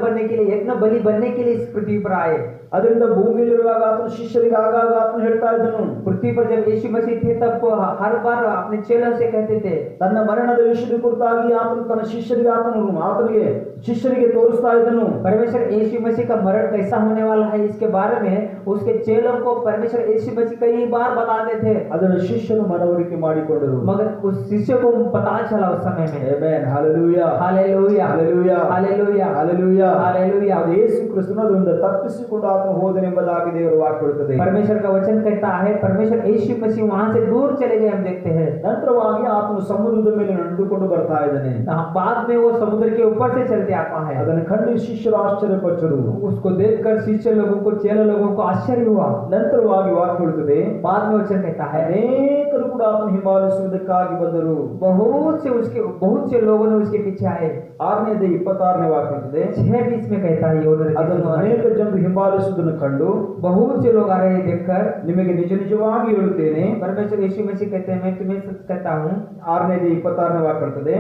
बनने के लिए, यज्ञ बलि बनने के लिए इस पृथ्वी पर आए। ಅದರಿಂದ ಭೂಮಿಯಲ್ಲಿರುವಾಗ ಆತನು ಶಿಷ್ಯರಿಗೆ ಆಗಾಗ ಆತನು ಹೇಳ್ತಾ ಇದ್ದನು. पृथ्वी पर जब यीशु मसीह थे तब हर बार अपने चेलों से कहते थे, ತನ್ನ ಮರಣದ ವಿಷಯದ ಕುರಿತಾಗಿ ಆತನು ತನ್ನ ಶಿಷ್ಯರಿಗೆ ಶಿಷ್ಯರಿಗೆ ತೋರಿಸ್ತಾ ಇದ್ದನು. परमेश्वर यीशु मसीह का मरण कैसा होने वाला है इसके बारे में उसके चेलों को परमेश्वर यीशु मसीह कई बार बताते थे। ಅದನ್ನು ಶಿಷ್ಯರು ಮನವರಿಕೆ ಮಾಡಿಕೊಂಡರು. मगर उस शिष्य को पता चला उस समय में। Amen, hallelujah, hallelujah, hallelujah, hallelujah, hallelujah, hallelujah. ಅದು ಯೇಸು ಕ್ರಿಸ್ತನು ಅದರಿಂದ ತಪ್ಪಿಸಿಕೊಂಡು ಆತನು ಹೋದನೆಂಬುದಾಗಿ ದೇವರು ವಾಕ್ಯ ಹೇಳುತ್ತದೆ. परमेश्वर का वचन कहता है परमेश्वर यीशु मसीह वहां से दूर चले गए हम देखते हैं। ನಂತರವಾಗಿ ಆತನು ಸಮುದ್ರದ ಮೇಲೆ ನಡೆದುಕೊಂಡು ಬರ್ತಾ ಇದ್ದಾನೆ. बाद में वो समुद्र के ऊपर से चलते आता है। ಅದನ್ನು ಕಂಡು ಶಿಷ್ಯರು ಆಶ್ಚರ್ಯಪಟ್ಟರು. उसको देखकर शिष्य लोगों को, चेला लोगों को आश्चर्य हुआ। ನಂತರವಾಗಿ ವಾಕ್ಯ ಹೇಳುತ್ತದೆ, बाद में वचन कहता है ಅನೇಕರು ಕೂಡ ಆತನು ಹಿಂಬಾಲಿಸುವುದಕ್ಕಾಗಿ ಬಂದರು. बहुत से लोगों ने उसके पीछे आए। 6:26 ವಾಕ್ಯ ಹೇಳುತ್ತದೆ, 6:20 में कहता है ಅದನ್ನು ಅನೇಕ ಜನರು ಹಿಂಬಾಲಿಸುವುದನ್ನು ಕಂಡು बहुत से लोग आ रहे हैं देखकर, ನಿಮಗೆ ನಿಜ ನಿಜವಾಗಿ ಹೇಳುತ್ತೇನೆ, परमेश्वर यीशु मसीह कहते हैं मैं तुम्हें सच कहता हूँ। 6:26 वाक्ಯ ಹೇಳುತ್ತದೆ,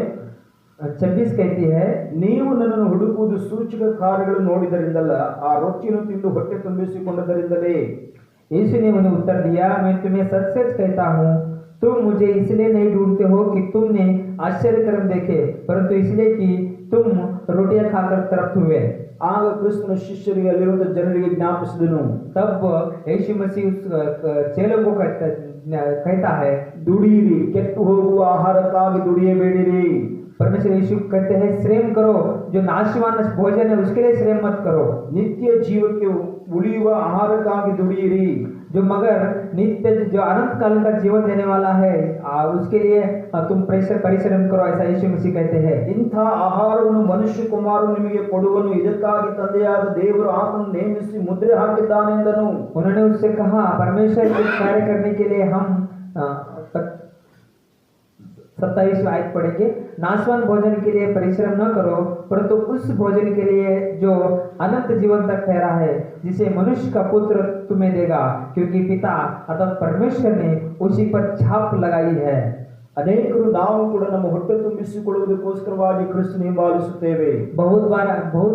26 कहती है, ನೀವು ನನ್ನನ್ನು ಹುಡುಕುವುದು ಸೂಚಕ ಕಾರ್ಯಗಳು ನೋಡಿದರಿಂದಲ್ಲ, ಆ ರೊಟ್ಟಿಯನ್ನು ತಿಂದು ಹೊಟ್ಟೆ ತುಂಬಿಸಿಕೊಂಡದರಿಂದಲೇ। यीशु ने उन्हें उत्तर दिया, मैं तुम्हें सच सच कहता हूँ, तुम मुझे इसलिए नहीं ढूंढते हो कि तुमने आश्चर्य कर्म देखे, परंतु इसलिए कि तुम रोटियां खाकर तृप्त हुए। ಆಗ ಕ್ರಿಸ್ತನ ಶಿಷ್ಯರಿಗೆ ಅಲ್ಲಿರುವ ಜನರಿಗೆ ಜ್ಞಾಪಿಸಿದನು. तब यीशु मसीह उस चेलों को कहता है, ದುಡಿಯಿರಿ, ಕೆಟ್ಟು ಹೋಗುವ ಆಹಾರಕ್ಕಾಗಿ ದುಡಿಯಬೇಡಿರಿ। परमेश्वर यीशु कहते हैं श्रम करो, जो नाशवान भोजन है उसके लिए श्रम मत करो। ನಿತ್ಯ ಜೀವಕ್ಕೆ ಉಳಿಯುವ ಆಹಾರಕ್ಕಾಗಿ ದುಡಿಯಿರಿ। जो मगर नित्य जो अनंत काल का जीवन देने वाला है उसके लिए तुम परिश्रम करो, ऐसा यीशु मसीह कहते हैं। ಇಂಥ ಆಹಾರವನ್ನು ಮನುಷ್ಯ ಕುಮಾರನು ನಿಮಗೆ ಕೊಡುವನು, ಇದಕ್ಕಾಗಿ ತಂದೆಯಾದ ದೇವರು ಆತನನ್ನು ನೇಮಿಸಿ ಮುದ್ರೆ ಹಾಕಿದ್ದಾನೆಂದನು। उन्होंने उससे कहा, परमेश्वर के कार्य करने के लिए हम 27 आयत पढ़ेंगे, नाशवान भोजन के लिए परिश्रम न करो, परंतु उस भोजन के लिए जो अनंत जीवन तक ठहरा है, जिसे मनुष्य का पुत्र तुम्हें देगा, क्योंकि पिता अर्थात परमेश्वर ने उसी पर छाप लगाई है। ಅನೇಕರು ನಾವು ಕೂಡ ನಮ್ಮ ಹೊಟ್ಟೆ ತುಂಬಿಸಿಕೊಳ್ಳುವುದಕ್ಕೋಸ್ಕರವಾಗಿ ಕ್ರಿಸ್ತನ ಹಿಂಬಾಲಿಸುತ್ತೇವೆ. बहुत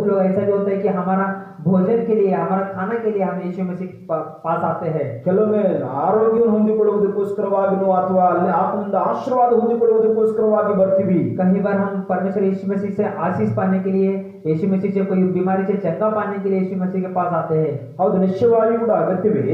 लोग ऐसा भी होता है कि हमारा भोजन के लिए, हमारा खाना के लिए हम यीशु मसीह के पास आते हैं. ಕೆಲವೊಮ್ಮೆ ಆರೋಗ್ಯವನ್ನು ಹೊಂದಿಕೊಳ್ಳುವುದಕ್ಕೋಸ್ಕರವಾಗಿನೂ ಅಥವಾ ಅಲ್ಲಿ ಆತನಿಂದ ಆಶೀರ್ವಾದ ಹೊಂದಿಕೊಳ್ಳುವುದಕ್ಕೋಸ್ಕರವಾಗಿ ಬರ್ತೀವಿ. कई बार हम परमेश्वर यीशु मसीह से आशीष पाने के लिए, यीशु मसीह से कोई बीमारी से चंगा पाने के लिए यीशु मसीह के पास आते हैं. ಹೌದು, ನಿಶ್ಚಯವಾಗಿ ಕೂಡ ಅಗತ್ಯವೇ.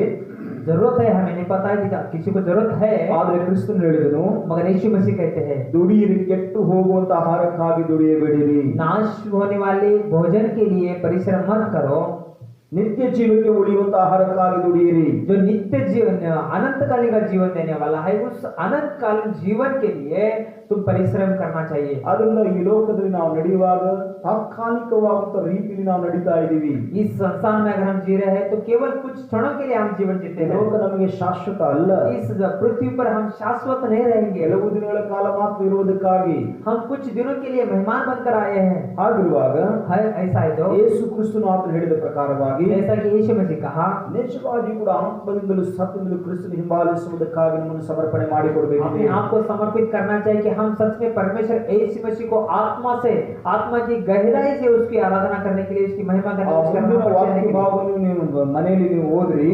जरूरत है, हमें नहीं पता है कि किसी को जरूरत है, ಆದ್ರೆ ಕ್ರಿಸ್ತನು ಹೇಳಿದನು, मगर यीशु मसीह कहते हैं ದುಡಿಯಿರಿ, ಕೆಟ್ಟು ಹೋಗುವಂತ ಆಹಾರಕ್ಕಾಗಿ ದುಡಿಯಬೇಡಿರಿ. नाश होने वाले भोजन के लिए परिश्रम मत करो, ನಿತ್ಯ ಜೀವಕ್ಕೆ ಉಳಿಯುವಂತ ಆಹಾರಕ್ಕಾಗಿ ದುಡಿಯಿರಿ. जो नित्य जीवन, अनंतकालीन का जीवन देने वाला है, उस अनंतकालीन जीवन के लिए तुम परिश्रम करना चाहिए. ಅದರಿಂದ ಈ ಲೋಕದಲ್ಲಿ ನಾವು ನಡೆಯುವಾಗ ತಾತ್ಕಾಲಿಕವಾದಂತ ರೀತಿಯಲ್ಲಿ ನಾವು ನಡೀತಾ ಇದ್ದೀವಿ. इस संसार में अगर हम जी रहे हैं तो केवल कुछ क्षणों के लिए हम जीवन जीते हैं. ಲೋಕ ನಮಗೆ ಶಾಶ್ವತ ಅಲ್ಲ. इस पृथ्वी पर हम शाश्वत नहीं रहेंगे. ಕೆಲವು ದಿನಗಳ ಕಾಲ ಮಾತ್ರ ಇರುವುದಕ್ಕಾಗಿ हम कुछ दिनों के लिए मेहमान बनकर आए हैं. ಹಾಗಿರುವಾಗ ऐसा है तो ಯೇಸು ಕ್ರಿಸ್ತನು ಆತನು ಹೇಳಿದ ಪ್ರಕಾರವಾಗಿ जैसा कि यीशु मसीह कहा, ನಿಜವಾಗಿ ಕೂಡ ಆತ್ಮದಿಂದಲೂ ಸತ್ಯದಿಂದಲೂ ಕ್ರಿಸ್ತನ ಹಿಂಬಾಲಿಸುವುದಕ್ಕಾಗಿ ನಮ್ಮನ್ನು ಸಮರ್ಪಣೆ ಮಾಡಿಕೊಡಬೇಕು. अपने आप को समर्पित करना चाहिए कि हम सच में परमेश्वर यीशु मसीह को आत्मा से, आत्मा की गहराई से उसकी आराधना करने के लिए, उसकी महिमा करने के लिए. ವಾಕ್ಯ ಭಾಗವನ್ನು ನೀವು ಮನೆಯಲ್ಲಿ ನೀವು ಓದ್ರಿ,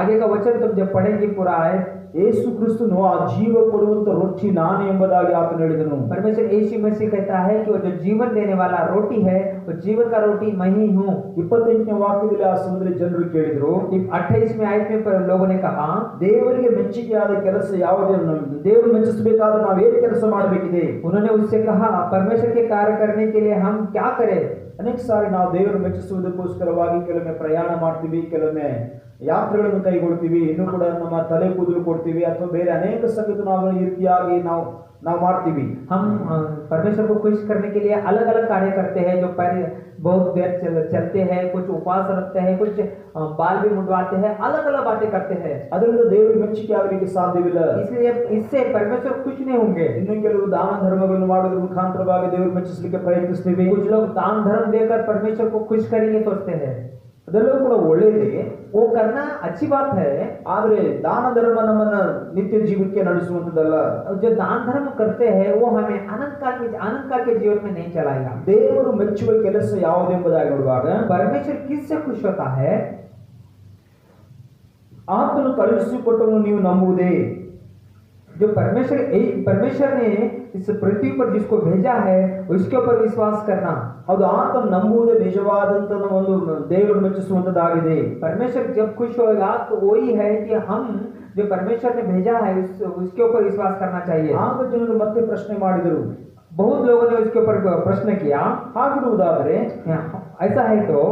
आगे का वचन तुम जब पढ़ेंगे पूरा है, ಯೇಸು ಕ್ರಿಸ್ತನು ಆ ಜೀವ ಕೊಡುವಂತ ರೊಟ್ಟಿ ನಾನೇ ಎಂಬುದಾಗಿ ಆತನು ಹೇಳಿದನು. परमेश्वर यीशु मसीह कहता है कि वो जो जीवन देने वाला रोटी है, वो जीवन का रोटी मैं ही हूँ. 28ನೇ ವಾಕ್ಯದಲ್ಲಿ ಆ ಸಮುದ್ರ ಜನರು ಕೇಳಿದ್ರು. 28वीं आयत में लोगों ने कहा, ದೇವರಿಗೆ ಮೆಚ್ಚುಗೆಯಾದ ಕೆಲಸ ಯಾವುದೇನು, ದೇವರು ಮೆಚ್ಚಿಸಬೇಕಾದ್ರೆ ನಾವು ಏನು ಕೆಲಸ ಮಾಡಬೇಕಿದೆ? उन्होंने उससे कहा, परमेश्वर के कार्य करने के लिए हम क्या करें? ಅನೇಕ ಸಾರಿ ನಾವು ದೇವರು ಮೆಚ್ಚಿಸುವುದಕ್ಕೋಸ್ಕರವಾಗಿ ಕೆಲವೊಮ್ಮೆ ಪ್ರಯಾಣ ಮಾಡ್ತೀವಿ, ಕೆಲವೊಮ್ಮೆ ಯಾತ್ರೆಗಳನ್ನು ಕೈಗೊಳ್ತೀವಿ, ಇನ್ನೂ ಕೂಡ ನಮ್ಮ ತಲೆ ಕೂದಲು ಕೊಡ್ತೀವಿ, ಅಥವಾ ಬೇರೆ ಅನೇಕ ಸಂಗತಿ ನಾವು ಈ ರೀತಿಯಾಗಿ ನಾವು ಮಾಡ್ತೀವಿ. हम परमेश्वर को खुश करने के लिए अलग अलग कार्य करते हैं, जो बहुत देर चलते हैं, कुछ उपवास रखते हैं, कुछ बाल भी मुंडवाते हैं, अलग अलग बातें करते हैं. ಅದರಿಂದ ದೇವರಿಗೆ ಮೆಚ್ಚುಗೆ ಆಗಲಿಕ್ಕೆ ಸಾಧ್ಯವಿಲ್ಲ. इसलिए इससे परमेश्वर खुश नहीं होंगे. ಇನ್ನು ಕೆಲವು ದಾನ ಧರ್ಮಗಳನ್ನು ಮಾಡೋದ್ರ ಮುಖಾಂತರವಾಗಿ ದೇವರು ಮೆಚ್ಚಿಸಲಿಕ್ಕೆ ಪ್ರಯತ್ನಿಸ್ತೀವಿ. कुछ लोग दान धर्म देकर परमेश्वर को खुश करेंगे सोचते हैं. ಅದೆಲ್ಲವೂ ಕೂಡ ಒಳ್ಳೆಯದೇ, वो करना अच्छी बात है. ಆದ್ರೆ ದಾನ ಧರ್ಮ ನಮ್ಮನ್ನ ನಿತ್ಯ ಜೀವಕ್ಕೆ ನಡೆಸುವಂತದ್ದಲ್ಲ. जो दान धर्म करते हैं वो हमें अनंत काल के जीवन में नहीं चलाएगा. ದೇವರು ಮೆಚ್ಚುವ ಕೆಲಸ ಯಾವುದೆಂಬುದಾಗಿ ನೋಡುವಾಗ परमेश्वर किससे खुश होता है? ಆತನು ಕಳುಹಿಸಿಕೊಟ್ಟವನು ನೀವು ನಂಬುವುದೇ? जो परमेश्वर ने इस पृथ्वी पर जिसको भेजा है उसके ऊपर विश्वास करना. ಅದು ಆತನು ನಂಬುವುದೇ ನಿಜವಾದಂತ ಒಂದು ದೇವರು ಮೆಚ್ಚಿಸುವಂತದ್ದಾಗಿದೆ. परमेश्वर जब खुश होगा तो वही है कि हम जो परमेश्वर ने भेजा है उसके ऊपर विश्वास करना चाहिए. ಆಗ ಜನರು ಮತ್ತೆ ಪ್ರಶ್ನೆ ಮಾಡಿದರು. बहुत लोगों ने उसके ऊपर प्रश्न किया. ಹಾಗಿರುವುದಾದರೆ ऐसा है तो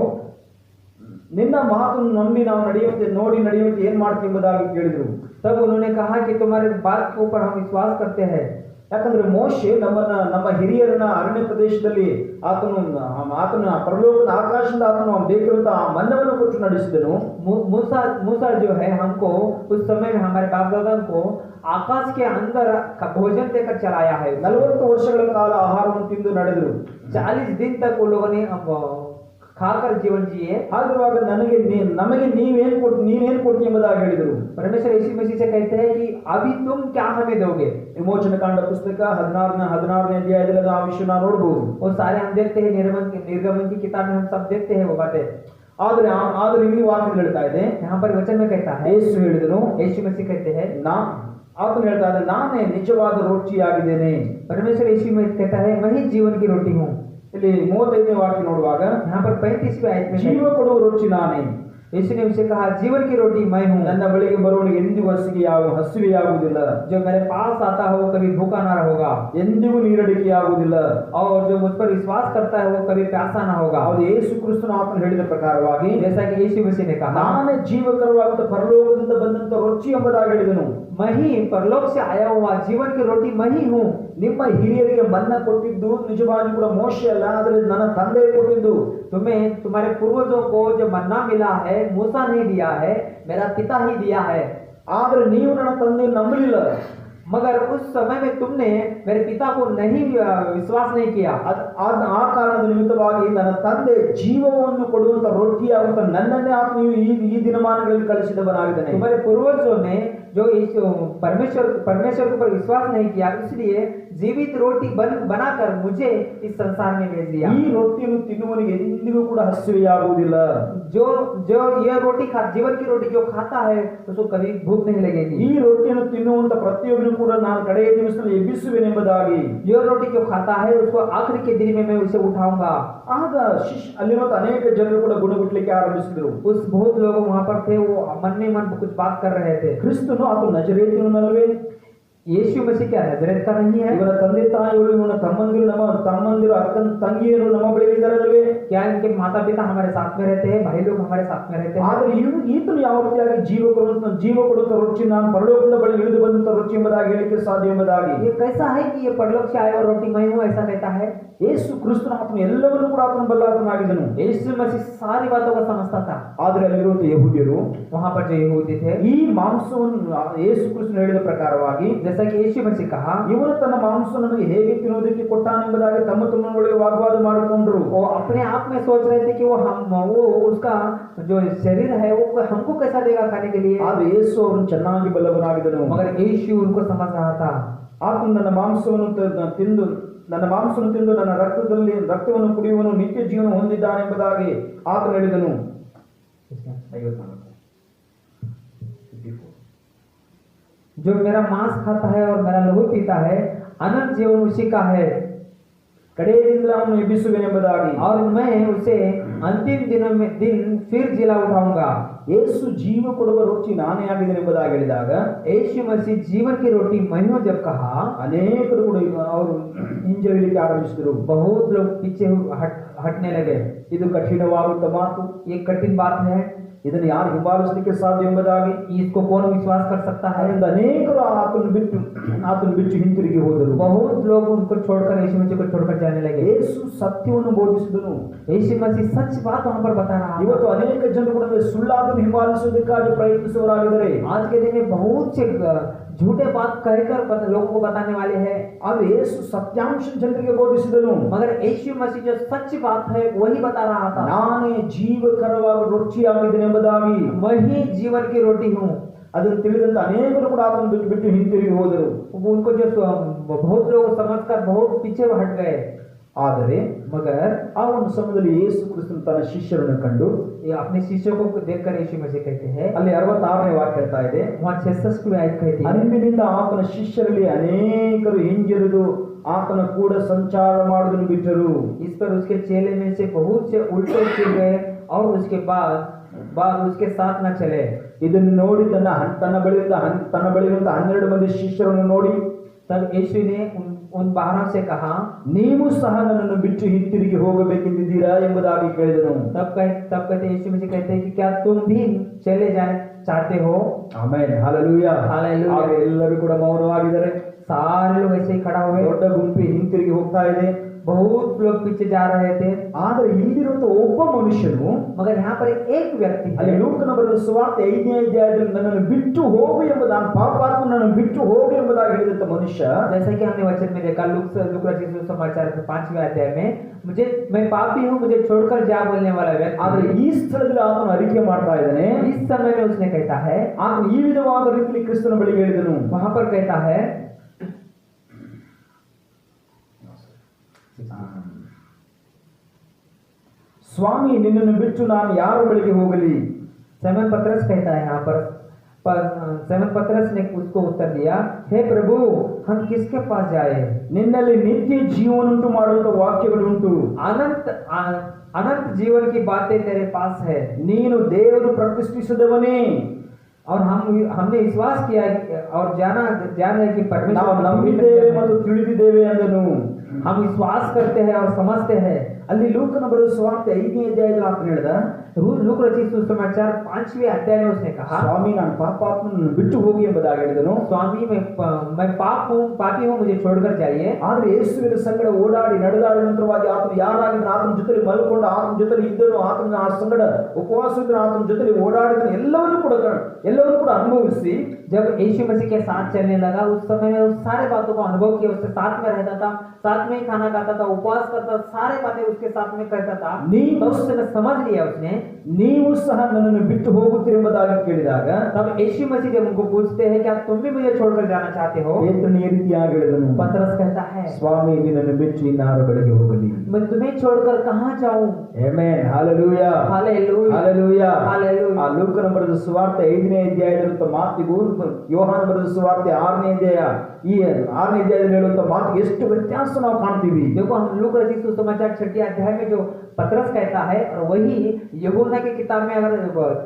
ನಿನ್ನ ಮಾತನ್ನು ನಂಬಿ ನಾವು ನಡೆಯುವಂತೆ ಏನ್ ಮಾಡ್ತೀವಿ ಎಂಬುದಾಗಿ ಕೇಳಿದ್ರು. तब उन्होंने कहा कि तुम्हारे बात के ऊपर हम विश्वास करते हैं. ಯಾಕಂದ್ರೆ ಮೋಶೆ ನಮ್ಮ ಹಿರಿಯರನ್ನ ಅರಣ್ಯ ಪ್ರದೇಶದಲ್ಲಿ ಆತನ ಪರಲೋಕದ ಆಕಾಶದಿಂದ ಆತನು ಬೇಕಿರುವಂತ ಮನ್ನವನ್ನು ಕೊಟ್ಟು ನಡೆಸಿದನು. मूसा जो है हमको उस समय में हमारे बाप दादा को आकाश के अंदर भोजन देकर चलाया है. 40 ವರ್ಷಗಳ ಕಾಲ ಆಹಾರವನ್ನು ತಿಂದು ನಡೆದರು. 40 दिन तक वो लोगों ने खाकर जीवन जिए. ಹಾಗಿರುವಾಗ ನಮಗೆ ನೀನೇನ್ ಕೊಡ್ತೀಯ ಎಂಬುದಾಗಿ ಹೇಳಿದರು. परमेश्वर यीशु मसीह से कहते हैं कि अभी तुम क्या हमें दोगे? ವಿಮೋಚನ ಕಾಂಡ ಪುಸ್ತಕ 16ನೇ ಅಧ್ಯಾಯದಲ್ಲಿ ಆ ವಿಷಯ ನಾವು ನೋಡಬಹುದು. वो सारे हम देखते हैं, निर्गमन की किताब में हम सब देखते हैं वो बातें. ಆದ್ರೆ ಇಲ್ಲಿ ವಾಕ್ಯ ಹೇಳ್ತಾ ಇದೆ, यहाँ पर वचन में कहता है, ಯೇಸು ಹೇಳಿದನು, यीशु मसीह कहते हैं, ಆತನು ಹೇಳ್ತಾ ಇದ್ದಾನೆ, ನಾನೇ ನಿಜವಾದ ರೊಟ್ಟಿಯಾಗಿದ್ದೇನೆ. परमेश्वर यीशु मसीह कहता है, मैं ही जीवन की रोटी हूँ. ಇಲ್ಲಿ 35ನೇ ವಾಕ್ಯ ನೋಡುವಾಗ यहाँ पर 35वीं आयत में ಜೀವ ಕೊಡುವ ರೊಟ್ಟಿ ನಾನೇ. यीशु ने उसे कहा, जीवन की रोटी मैं हूँ. ನನ್ನ ಬಳಿಗೆ ಬರುವವನಿಗೆ ಎಂದಿಗೂ ಹಸಿವೆಯಾಗುವುದಿಲ್ಲ. जो मेरे पास आता है वो कभी भूखा ना होगा. ಎಂದಿಗೂ ನೀರಡಿಕೆಯಾಗುವುದಿಲ್ಲ. और जो मुझ पर विश्वास करता है वो कभी प्यासा ना होगा. ಅದು ಯೇಸು ಕ್ರಿಸ್ತನು ಆತನು ಹೇಳಿದ ಪ್ರಕಾರವಾಗಿ, जैसा कि यीशु मसीह ने कहा, ನಾನೇ ಜೀವಕರವಾದಂತ ಪರಲೋಕದಿಂದ ಬಂದಂತ ರೊಟ್ಟಿ ಎಂಬುದಾಗಿ ಹೇಳಿದನು. मैं ही परलोक से आया हुआ जीवन की रोटी मैं ही हूँ. ನಿಮ್ಮ ಹಿರಿಯರಿಗೆ ಮನ್ನ ಕೊಟ್ಟಿದ್ದು ನಿಜವಾಗಿ ಕೂಡ ಮೋಶೆ ಅಲ್ಲ, ಆದರೆ ನನ್ನ ತಂದೆ ಕೊಟ್ಟಿದ್ದು. तुम्हें तुम्हारे पूर्वजों को जो मन्ना मिला है मूसा नहीं दिया है, मेरा पिता ही दिया है. ಆದ್ರೆ ನೀವು ನನ್ನ ತಂದೆ ನಂಬಲಿಲ್ಲ. मगर उस समय में तुमने मेरे पिता को नहीं विश्वास नहीं किया। ಆ ಕಾರಣದ ನಿಮಿತ್ತವಾಗಿ ನನ್ನ ತಂದೆ ಜೀವವನ್ನು ಕೊಡುವಂತ ರೊಟ್ಟಿಯಾಗುತ್ತ ನನ್ನನ್ನೇ ಆತ್ಮೀಯ ಈ ದಿನಮಾನಗಳಲ್ಲಿ ಕಳಿಸಿದವನಾಗಿದ್ದಾನೆ। तुम्हारे पूर्वजों ने जो इस परमेश्वर के ऊपर विश्वास नहीं किया, इसलिए जीवित रोटी बनाकर मुझे इस संसार में भेज दिया। ಈ ರೊಟ್ಟಿಯನ್ನು ತಿನ್ನುವನಿಗೆ ಎಂದಿಗೂ ಕೂಡ ಹಸಿವೆಯಾಗುವುದಿಲ್ಲ। जो जो ये रोटी जीवन की रोटी जो खाता है उसको कभी भूख नहीं लगेगी। ಈ ರೊಟ್ಟಿಯನ್ನು ತಿನ್ನುವಂತ ಪ್ರತಿಯೊಬ್ಬರು ಕೂಡ ನಾನು ಕಡೆಯ ದಿವಸದಲ್ಲಿ ಎಬ್ಬಿಸುವೆನೆಂಬುದಾಗಿ, ये रोटी जो खाता है उसको आखिरी के दिन में मैं उसे उठाऊंगा। ಆಗ ಅಲ್ಲಿರುವಂತ ಅನೇಕ ಜನರು ಕೂಡ ಗುಣಗುಟ್ಟಲಿಕ್ಕೆ ಆರಂಭಿಸಿದರು। उस बहुत लोग वहां पर थे, वो मन में मन कुछ बात कर रहे थे। ಕ್ರಿಸ್ತನು ಆತ ನಜರೇತಿನಲ್ಲವೇ? यीशु मसीह क्या नजरेत का नहीं है? ಇವನ ತಂದೆ ತಾಯಿಗಳು, ಇವನ ತಮ್ಮಂದಿರು ಅಕ್ಕನ ತಂಗಿಯರು ನಮ್ಮ ಬಳಿ ಇದ್ದಾರಲ್ಲವೇ? क्या इनके माता पिता हमारे साथ में रहते हैं, भाई लोग हमारे साथ में रहते हैं? ಆದ್ರೆ ಈತನು ಯಾವ ರೀತಿಯಾಗಿ ಜೀವ ಕೊಡುವಂತ ರುಚಿ, ನಾನು ಪರಲೋಕದ ಬಳಿ ಇಳಿದು ಬಂದಂತ ರುಚಿ ಎಂಬುದಾಗಿ ಹೇಳಿಕೆ ಸಾಧ್ಯ ಎಂಬುದಾಗಿ, ये कैसा है कि ये परलोक से आया हुआ रोटी मैं हूँ, ऐसा कहता है? ಯೇಸು ಕ್ರಿಸ್ತನ ಆತನು ಎಲ್ಲವನ್ನೂ ಕೂಡ ಆತನು ಬಲ್ಲಾತನಾಗಿದ್ದನು। यीशु मसीह सारी बातों को समझता था। ಆದ್ರೆ ಅಲ್ಲಿರುವಂತ ಯಹೂದ್ಯರು, वहां पर जो यहूदी थे, ಈ ಮಾಂಸವನ್ನು ಯೇಸು ಕ್ರಿಸ್ತನು ಹೇಳಿದ ಪ್ರಕಾರವಾಗಿ, जैसा कि यीशु मसीह कहा, ಇವನು ತನ್ನ ಮಾಂಸ ನಮಗೆ ಹೇಗೆ ತಿನ್ನುವುದಕ್ಕೆ ಕೊಟ್ಟಾನೆಂಬುದಾಗಿ ತಮ್ಮ ತಮ್ಮೊಳಗೆ ವಾಗ್ವಾದ ಮಾಡಿಕೊಂಡ್ರು। वो अपने आप में सोच रहे थे कि वो उसका जो शरीर है वो हमको कैसा देगा खाने के लिए। ಆದ್ರೆ ಯೇಸು ಅವರನ್ನು ಚೆನ್ನಾಗಿ ಬಲ್ಲವನಾಗಿದ್ದನು। मगर यीशु उनको समझ रहा था। ಆತನು ನನ್ನ ಮಾಂಸವನ್ನು ತಿಂದು ನನ್ನ ರಕ್ತವನ್ನು ಕುಡಿಯುವನು ನಿತ್ಯ ಜೀವನ ಹೊಂದಿದ್ದಾನೆಂಬುದಾಗಿ ಆತನು ಹೇಳಿದನು। जो मेरा मांस खाता है और मेरा लहू पीता है, अनंत जीवन उसी का है। ಕಡೆಯಿಂದ ಅವನು ಎಬ್ಬಿಸುವೆನೆಂಬುದಾಗಿ, और मैं उसे अंतिम दिन फिर जिला उठाऊंगा। ಯೇಸು ಜೀವ ಕೊಡುವ ರುಚಿ ನಾನೇ ಆಗಿದ್ದೇನೆ ಎಂಬುದಾಗಿ ಹೇಳಿದಾಗ, यीशु मसीह जीवन की रोटी मैं हूं जब कहा, ಅನೇಕರು ಕೂಡ ಅವರು ಹಿಂಜರಿಲಿಕ್ಕೆ ಆರಂಭಿಸಿದರು। बहुत लोग पीछे हटने लगे। ಇದು ಕಠಿಣವಾಗುತ್ತ ಮಾತು, ये कठिन बात है, ಇದನ್ನು याರು ಹಿಂಬಾಲಿಸಲಿಕ್ಕೆ ಸಾಧ್ಯ ಎಂಬುದಾಗಿ, इसको कौन विश्वास कर सकता है? ಅದರಿಂದ ಅನೇಕರು ಆತನು ಬಿಟ್ಟು ಹಿಂತಿರುಗಿ ಹೋದರು। बहुत लोग उनको छोड़कर, यीशु मसीह को छोड़कर जाने लगे। ಯೇಸು ಸತ್ಯವನ್ನು ಬೋಧಿಸಿದನು। यीशु मसीह सच बात वहां पर बता रहा है। ಇವತ್ತು ಅನೇಕ ಜನರು ಕೂಡ ಸುಳ್ಳಾದನ್ನು ಹಿಂಬಾಲಿಸುವುದಕ್ಕಾಗಿ ಪ್ರಯತ್ನಿಸುವವರಾಗಿದ್ದಾರೆ। आज के दिन में बहुत से झूठे बात कहकर लोगों को बताने वाले हैं। ಆದ್ರೆ ಯೇಸು ಸತ್ಯಾಂಶ ಜನರಿಗೆ ಬೋಧಿಸಿದನು। मगर यीशु मसीह जो सच बात है वही बता रहा था। ನಾನೇ ಜೀವಕರವಾದ ರೊಟ್ಟಿಯಾಗಿದ್ದೇನೆ ಎಂಬುದಾಗಿ, वही जीवन की रोटी हूँ। ಅದನ್ನು ತಿಳಿದಂತ ಅನೇಕರು ಕೂಡ ಅದನ್ನು ಬಿಟ್ಟು ಹಿಂತಿರುಗಿ ಹೋದರು। उनको जो बहुत लोग समझकर बहुत पीछे हट गए। ಆದರೆ मगर ಆ ಒಂದು ಸಮಯದಲ್ಲಿ ಯೇಸು ಕ್ರಿಸ್ತನು ತನ್ನ ಶಿಷ್ಯರನ್ನು ಕಂಡು, ये अपने शिष्यों को देखकर यीशु मसीह कहते हैं, ಅಲ್ಲಿ 66ನೇ ವಾಕ್ಯ ಹೇಳ್ತಾ ಇದೆ, वहाँ 66वीं आयत कहती है, ಅಂದಿನಿಂದ ಆತನ ಶಿಷ್ಯರಲ್ಲಿ ಅನೇಕರು ಹಿಂಜರಿದು ಆತನ ಕೂಡ ಸಂಚಾರ ಮಾಡುವುದನ್ನು ಬಿಟ್ಟರು। इस पर उसके चेले में से बहुत से उल्टे फिर गए और उसके बाद उसके साथ न चले। ಇದನ್ನು ನೋಡಿ ತನ್ನ ಬಳಿಯಿರುವಂತಹ 12 ಮಂದಿ ಶಿಷ್ಯರನ್ನು ನೋಡಿ, तब यीशु ने उन 12 से कहा, ನೀವು ಸಹ ನನ್ನನ್ನು ಬಿಟ್ಟು ಹಿಂತಿರುಗಿ ಹೋಗಬೇಕೆಂದಿದ್ದೀರಾ ಎಂಬುದಾಗಿ ಕೇಳಿದನು। तब कहते यीशु मसीह कहते हैं कि क्या तुम भी चले जाने चाहते हो? Amen, hallelujah, hallelujah. ಆಗ ಎಲ್ಲರೂ ಕೂಡ ಮೌನವಾಗಿದ್ದಾರೆ। सारे लोग ऐसे ही खड़ा हुए, ದೊಡ್ಡ ಗುಂಪು ಹಿಂತಿರುಗಿ ಹೋಗ್ತಾ ಇದೆ। बहुत लोग पीछे जा रहे थे। ಆದರೆ ಇಲ್ಲಿರುವಂತಹ ಒಬ್ಬ ಮನುಷ್ಯನು, मगर यहाँ पर एक व्यक्ति ಅಲ್ಲಿ है, ಲೂಕನ ಬರೆದ ಸುವಾರ್ತೆ 5ನೇ ಅಧ್ಯಾಯದಲ್ಲಿ ನನ್ನನ್ನು ಬಿಟ್ಟು ಹೋಗು ಎಂಬುದಾಗಿ, ಪಾಪಾತ್ಮ ನನ್ನನ್ನು ಬಿಟ್ಟು ಹೋಗು ಎಂಬುದಾಗಿ ಹೇಳಿದಂತ ಮನುಷ್ಯ, जैसा कि हमने वचन में देखा लूक रचित सुसमाचार के 5वें अध्याय में, मैं पापी हूँ, मुझे छोड़कर जा बोलने वाला व्यक्ति, ಆದರೆ ಈ ಸ್ಥಳದಲ್ಲಿ ಆತನು ಅರಿಕೆ ಮಾಡ್ತಾ ಇದ್ದಾನೆ। इस समय में उसने कहता है, ಆತನು ಈ ವಿಧವಾದ ರೀತಿಯಲ್ಲಿ ಕ್ರಿಸ್ತನ ಬಳಿಗೆ ಹೇಳಿದನು। वहां पर कहता है, ಸ್ವಾಮಿ ನಿನ್ನನ್ನು ಬಿಟ್ಟು ನಾನು ಯಾರ ಬಳಿಗೆ ಹೋಗಲಿ? सिमोन पतरस कहता है यहाँ पर सिमोन पतरस ने उसको उत्तर दिया, हे प्रभु हम किसके पास जाए? ನಿನ್ನಲ್ಲಿ ನಿತ್ಯ ಜೀವನುಂಟು ಮಾಡುವಂತ ವಾಕ್ಯಗಳುಂಟು, अनंत जीवन की बातें तेरे पास है। ನೀನು ದೇವರು ಪ್ರತಿಷ್ಠಿಸಿದವನೇ, और हमने विश्वास किया और जाना है कि ನಾವು ನಂಬಿದ್ದೇವೆ ಮತ್ತು ತಿಳಿದಿದ್ದೇವೆ ಅಂದನು। हम विश्वास करते हैं और समझते हैं। ಅಲ್ಲಿ ಲೂಕನ ಬರೆದ ಸುವಾರ್ತೆ 5ನೇ ಅಧ್ಯಾಯದಲ್ಲಿ ಆತನು ಹೇಳಿದ, लूक रचित सुसमाचार 5वें अध्याय में उसने कहा, ಸ್ವಾಮಿ ನಾನು ಪಾಪಾತ್ಮನನ್ನು ಬಿಟ್ಟು ಹೋಗಿ ಎಂಬುದಾಗಿ ಹೇಳಿದನು. स्वामी मैं पाप हूँ, पापी हूँ, मुझे छोड़कर जाइए। ಆದ್ರೆ ಯೇಸುವಿನ ಸಂಗಡ ಓಡಾಡಿ ನಡೆದಾಡಿದ ನಂತರವಾಗಿ ಆತನು ಯಾರಾಗಿದ್ದನು, ಆತನ ಜೊತೆಲಿ ಮಲ್ಕೊಂಡು ಆತನ ಜೊತೆಲಿ ಇದ್ದನು, ಆತನ ಆ ಸಂಗಡ ಉಪವಾಸದಿಂದ ಆತನ ಜೊತೆಲಿ ಓಡಾಡಿದನು, ಎಲ್ಲವನ್ನೂ ಕೂಡ ಅನುಭವಿಸಿ, जब यीशु मसीह के साथ चलने लगा उस समय में उस सारे बातों को अनुभव किया, उसके साथ में रहता था, साथ में खाना खाता था, उपवास करता था, सारे बातें उसके साथ में करता था। तो उसने समझ लिया, उसने ನೀವು ಸಹ ನನ್ನನ್ನು ಬಿಟ್ಟು ಹೋಗುತ್ತೀರಿ ಎಂಬುದಾಗಿ ಕೇಳಿದಾಗ, तब यीशु मसीह जब उनको पूछते हैं क्या तुम भी मुझे छोड़कर जाना चाहते हो, ಪೇತ್ರನು ಈ ರೀತಿಯಾಗಿ ಹೇಳಿದನು, पतरस कहता है, ಸ್ವಾಮಿ ನಿನ್ನನ್ನು ಬಿಟ್ಟು ಇನ್ನಾರ ಬಳಿಗೆ ಹೋಗಲಿ, मैं तुम्हें छोड़कर कहाँ जाऊं। Amen, hallelujah, hallelujah, hallelujah. Hallelujah. ಆ ಲೂಕನ ಬರೆದ ಸುವಾರ್ತೆ 5ನೇ ಅಧ್ಯಾಯದಲ್ಲಿರುವ ಮಾತಿಗೂ ಯೋಹಾನ ಬರೆದ ಸುವಾರ್ತೆ 6ನೇ ಅಧ್ಯಾಯ, ಈ 6ನೇ ಅಧ್ಯಾಯದಲ್ಲಿ ಹೇಳುವಂತ ಮಾತಿಗೆ ಎಷ್ಟು ವ್ಯತ್ಯಾಸ ನಾವು ಕಾಣ್ತೀವಿ. देखो हम लूक रचित सुसमाचार 6 अध्याय में जो पतरस कहता है और वही यूहन्ना की किताब में अगर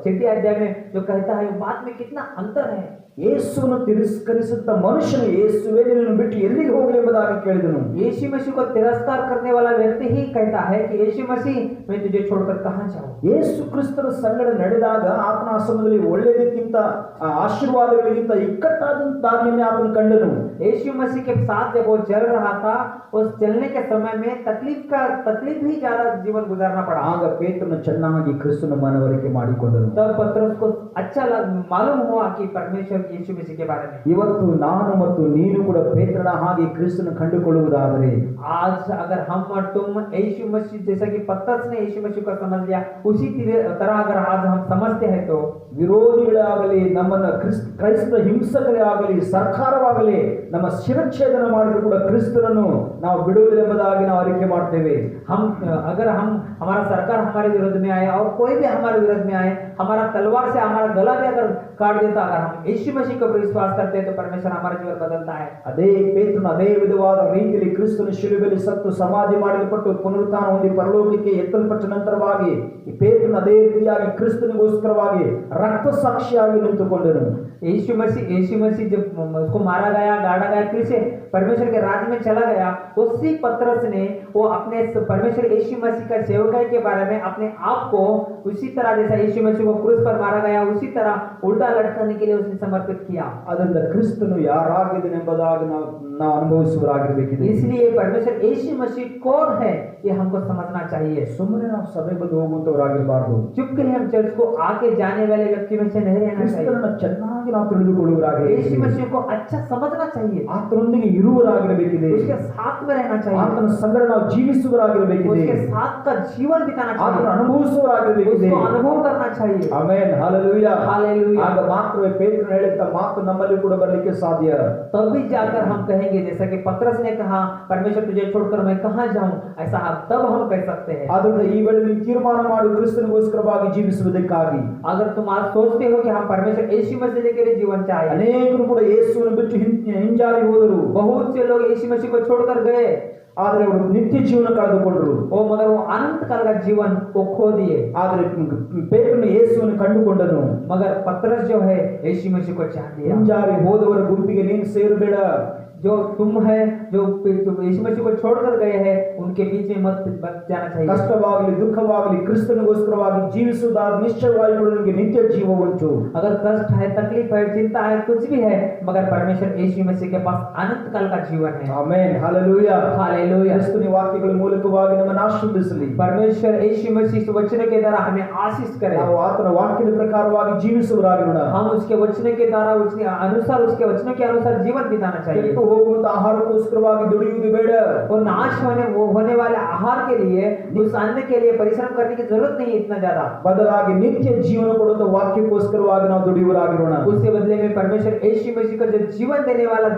6 अध्याय में जो कहता है, बात में कितना अंतर है। ಯೇಸುವನ್ನು ತಿರಸ್ಕರಿಸುತ್ತ ಮನುಷ್ಯನು ಯೇಸುವೇ ನಿನ್ನನ್ನು ಬಿಟ್ಟು ಎಲ್ಲಿಗೆ ಹೋಗಲಿ ಎಂಬುದಾಗಿ ಕೇಳಿದನು. यीशु मसीह को तिरस्कार करने वाला व्यक्ति ही कहता है कि यीशु मसीह मैं तुझे छोड़कर कहां जाऊं। ಯೇಸು ಕ್ರಿಸ್ತರ ಸಂಗಡ ನಡೆದಾಗ ಆತನ ಸಮಯದಲ್ಲಿ ಒಳ್ಳೆಯದಕ್ಕಿಂತ ಆಶೀರ್ವಾದಗಳಿಗಿಂತ ಇಕ್ಕಟ್ಟಾದಂತ ದಾರಿಯನ್ನೇ ಆತನು ಕಂಡನು. यीशु मसीह के साथ जब वो चल रहा था, उस चलने के समय में तकलीफ ही ज्यादा जीवन गुजारना पड़ा। ಆಗ ಪೇತ್ರನು ಚೆನ್ನಾಗಿ ಕ್ರಿಸ್ತನ ಮನವರಿಕೆ ಮಾಡಿಕೊಂಡನು. तब पतरस को अच्छा मालूम हुआ कि परमेश्वर यीशु मसीह के बारे में। ಇವತ್ತು ನಾನು ಮತ್ತು ನೀನು ಕೂಡ ಪೇತ್ರನ ಹಾಗೆ ಕ್ರಿಸ್ತನ ಕಂಡುಕೊಳ್ಳುವುದಾದರೆ, आज अगर हम और तुम यीशु मसीह जैसा कि पतरस ने यीशु मसीह को समझ लिया, उसी तरह अगर आज हम समझते हैं तो ವಿರೋಧಿಗಳಾಗಲಿ, ನಮ್ಮನ್ನ ಕ್ರೈಸ್ತ ಹಿಂಸಕರೇ ಆಗಲಿ, ಸರ್ಕಾರವಾಗಲಿ ನಮ್ಮ ಶಿರಚ್ಛೇದನ ಮಾಡಿದ್ರು ಕೂಡ ಕ್ರಿಸ್ತನನ್ನು ನಾವು ಬಿಡುವುದಿല്ലെಂಬುದಾಗಿ ನಾವು ಅರಿಕೆ ಮಾಡ್ತೇವೆ. अगर हमारा सरकार हमारे विरोध में आए और कोई भी हमारे विरोध में आए, हमारा तलवार से हमारा गला भी अगर काट देता, अगर हम यीशु मसीह को विश्वास करते हैं तो परमेश्वर हमारा जीवन बदलता है। ಅದೇ ಪೇತ್ರನು ಅದೇ ವಿಧವಾದ ರೀತಿಯಲ್ಲಿ ಕ್ರಿಸ್ತನ ಶಿಲುಬೆಯಲ್ಲಿ ಸತ್ತು ಸಮಾಧಿ ಮಾಡಲ್ಪಟ್ಟು ಪುನರುತ್ಥಾನ ಹೊಂದಿ ಪರಲೋಕಕ್ಕೆ ಎತ್ತಲ್ಪಟ್ಟ ನಂತರವಾಗಿ ಈ ಪೇತ್ರನು ಅದೇ ರೀತಿಯಾಗಿ ಕ್ರಿಸ್ತನಿಗೋಸ್ಕರವಾಗಿ ರಕ್ತ ಸಾಕ್ಷಿಯಾಗಿ ನಿಂತುಕೊಂಡನು. यीशु मसीह जब उसको मारा गया, गाड़ा गया, फिर से परमेश्वर के राज्य में चला गया, उसी पतरस ने वो अपने परमेश्वर यीशु मसीह का सेवकाई के बारे में अपने आप को उसी तरह जैसा यीशु मसीह को क्रूस पर मारा गया उसी तरह उल्टा लटकाने के लिए उसने समर्पित किया। ಅದರಿಂದ ಕ್ರಿಸ್ತನು ಯಾರಾಗಿದ್ದಾನೆಂಬುದಾಗಿ ನಾವು ಅನುಭವಿಸುವರಾಗಿರಬೇಕಿದೆ. इसलिए परमेश्वर यीशु मसीह कौन है ये हमको समझना चाहिए। ಸುಮ್ಮನೆ ನಾವು ಸಭೆ ಬಂದು ಹೋಗುವಂತವರಾಗಿರಬಾರದು. चुपके हम चर्च को आके जाने वाले व्यक्ति में से नहीं रहना चाहिए। ಕ್ರಿಸ್ತನನ್ನು ಚೆನ್ನಾಗಿ ನಾವು ತಿಳಿದುಕೊಳ್ಳುವರಾಗಿರಬೇಕು. यीशु मसीह को अच्छा समझना चाहिए, ಆತನೊಂದಿಗೆ ಇರುವರಾಗಿರಬೇಕಿದೆ. उसके साथ में रहना चाहिए, ಆತನ ಸಂಗಡ ನಾವು ಜೀವಿಸುವರಾಗಿರಬೇಕಿದೆ. उसके साथ का जीवन बिताना ಆತನ चाहिए, ಅನುಭವಿಸುವರಾಗಿರಬೇಕಿದೆ. उसको अनुभव करना चाहिए। Amen, hallelujah, hallelujah. ಆಗ ಮಾತ್ರವೇ ಪೇತ್ರನು ಹೇಳಿದ ಮಾತು ನಮ್ಮಲ್ಲಿ ಕೂಡ ಬರಲಿಕ್ಕೆ ಸಾಧ್ಯ. तभी जाकर हम कहेंगे जैसा कि पतरस ने कहा, परमेश्वर तुझे छोड़कर मैं कहां जाऊं, ऐसा तब हम कह सकते हैं। ಆದ್ದರಿಂದ ಈ ವೇಳೆಯಲ್ಲಿ ತೀರ್ಮಾನ ಮಾಡಿ ಕ್ರಿಸ್ತನಿಗೋಸ್ಕರವಾಗಿ ಜೀವಿಸುವುದಕ್ಕಾಗಿ, अगर तुम आज सोचते हो कि हम परमेश्वर यीशु मसीह के लिए जीवन चाहे, ಅನೇಕರು ಕೂಡ ಯೇಸುವನ್ನು ಬಿಟ್ಟು ಹಿಂಜಾರಿ ಹೋದರು. बहुत से लोग यीशु मसीह को छोड़कर गए, ಆದರೆ ಅವರು ನಿತ್ಯ ಜೀವನ ಕಳೆದುಕೊಂಡರು. मगर वो अनंत काल का जीवन वो खो दिए। ಆದರೆ ಪೇತ್ರನು ಯೇಸುವನ್ನು ಕಂಡುಕೊಂಡನು. मगर पतरस जो है यीशु मसीह को चाह लिया। ಹಿಂಜಾರಿ ಹೋದವರ ಗುಂಪಿಗೆ ನೀನು ಸೇರಬೇಡ. जो तुम है जो यीशु मसीह को छोड़कर गए हैं उनके बीच में मत जाना चाहिए। ಕಷ್ಟವಾಗಲಿ ದುಃಖವಾಗಲಿ ಕ್ರಿಸ್ತನಿಗೋಸ್ಕರವಾಗಿ ಜೀವಿಸುವುದಾದ ನಿಶ್ಚಯವಾಗಿ ಕೂಡ ನಿಮಗೆ ನಿತ್ಯ ಜೀವ ಉಂಟು. अगर कष्ट है, तकलीफ है, चिंता है, कुछ भी है, मगर परमेश्वर यीशु मसीह के पास अनंत काल का जीवन है। Amen, hallelujah, hallelujah. ಕ್ರಿಸ್ತನ ವಾಕ್ಯಗಳ ಮೂಲಕವಾಗಿ ನಮ್ಮನ್ನು ಆಶೀರ್ವದಿಸಲಿ. परमेश्वर यीशु मसीह इस वचन के द्वारा हमें आशीष करे, ನಾವು ಆತನ ವಾಕ್ಯದ ಪ್ರಕಾರವಾಗಿ ಜೀವಿಸುವರಾಗಿರೋಣ. हम उसके वचन के द्वारा उसके अनुसार उसके वचनों के अनुसार जीवन बिताना चाहिए। ಕೆಟ್ಟು ಹೋಗುವಂತ ಆಹಾರಕ್ಕೋಸ್ಕರವಾಗಿ ದುಡಿಯುವುದು ಬೇಡ. और नाश होने वाले आहार के लिए, उस अन्न के लिए परिश्रम करने की जरूरत नहीं इतना ज्यादा, ಬದಲಾಗಿ ನಿತ್ಯ ಜೀವನ ಕೊಡುವಂತ ವಾಕ್ಯಕ್ಕೋಸ್ಕರವಾಗಿ ನಾವು ದುಡಿಯುವರಾಗಿರೋಣ. उसके बदले में परमेश्वर यीशु मसीह का जो जीवन देने वाला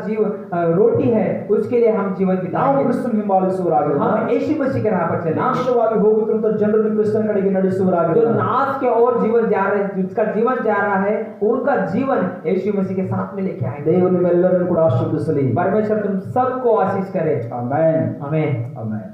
रोटी है उसके लिए हम जीवन ನಾವು बिताएंगे। ಕ್ರಿಸ್ತನ ಹಿಂಬಾಲಿಸುವರಾಗಿರೋಣ. हम यीशु मसीह के राह पर चलें। ನಾಶವಾಗಿ ಹೋಗುತ್ತಿರುವಂತ ಜನರನ್ನು ಕ್ರಿಸ್ತನ ಕಡೆಗೆ जो ನಡೆಸುವರಾಗಿರೋಣ. नाश के और जीवन जा रहे, जिसका जीवन जा रहा है, उनका जीवन यीशु मसीह के साथ में लेके आएंगे। ದೇವರು ನಿಮ್ಮೆಲ್ಲರನ್ನು ಕೂಡ ಆಶೀರ್ವದಿಸಲಿ. परमेश्वर तुम सबको आशीष करे। ಆಮೆನ್, आमीन। ಆಮೆನ್.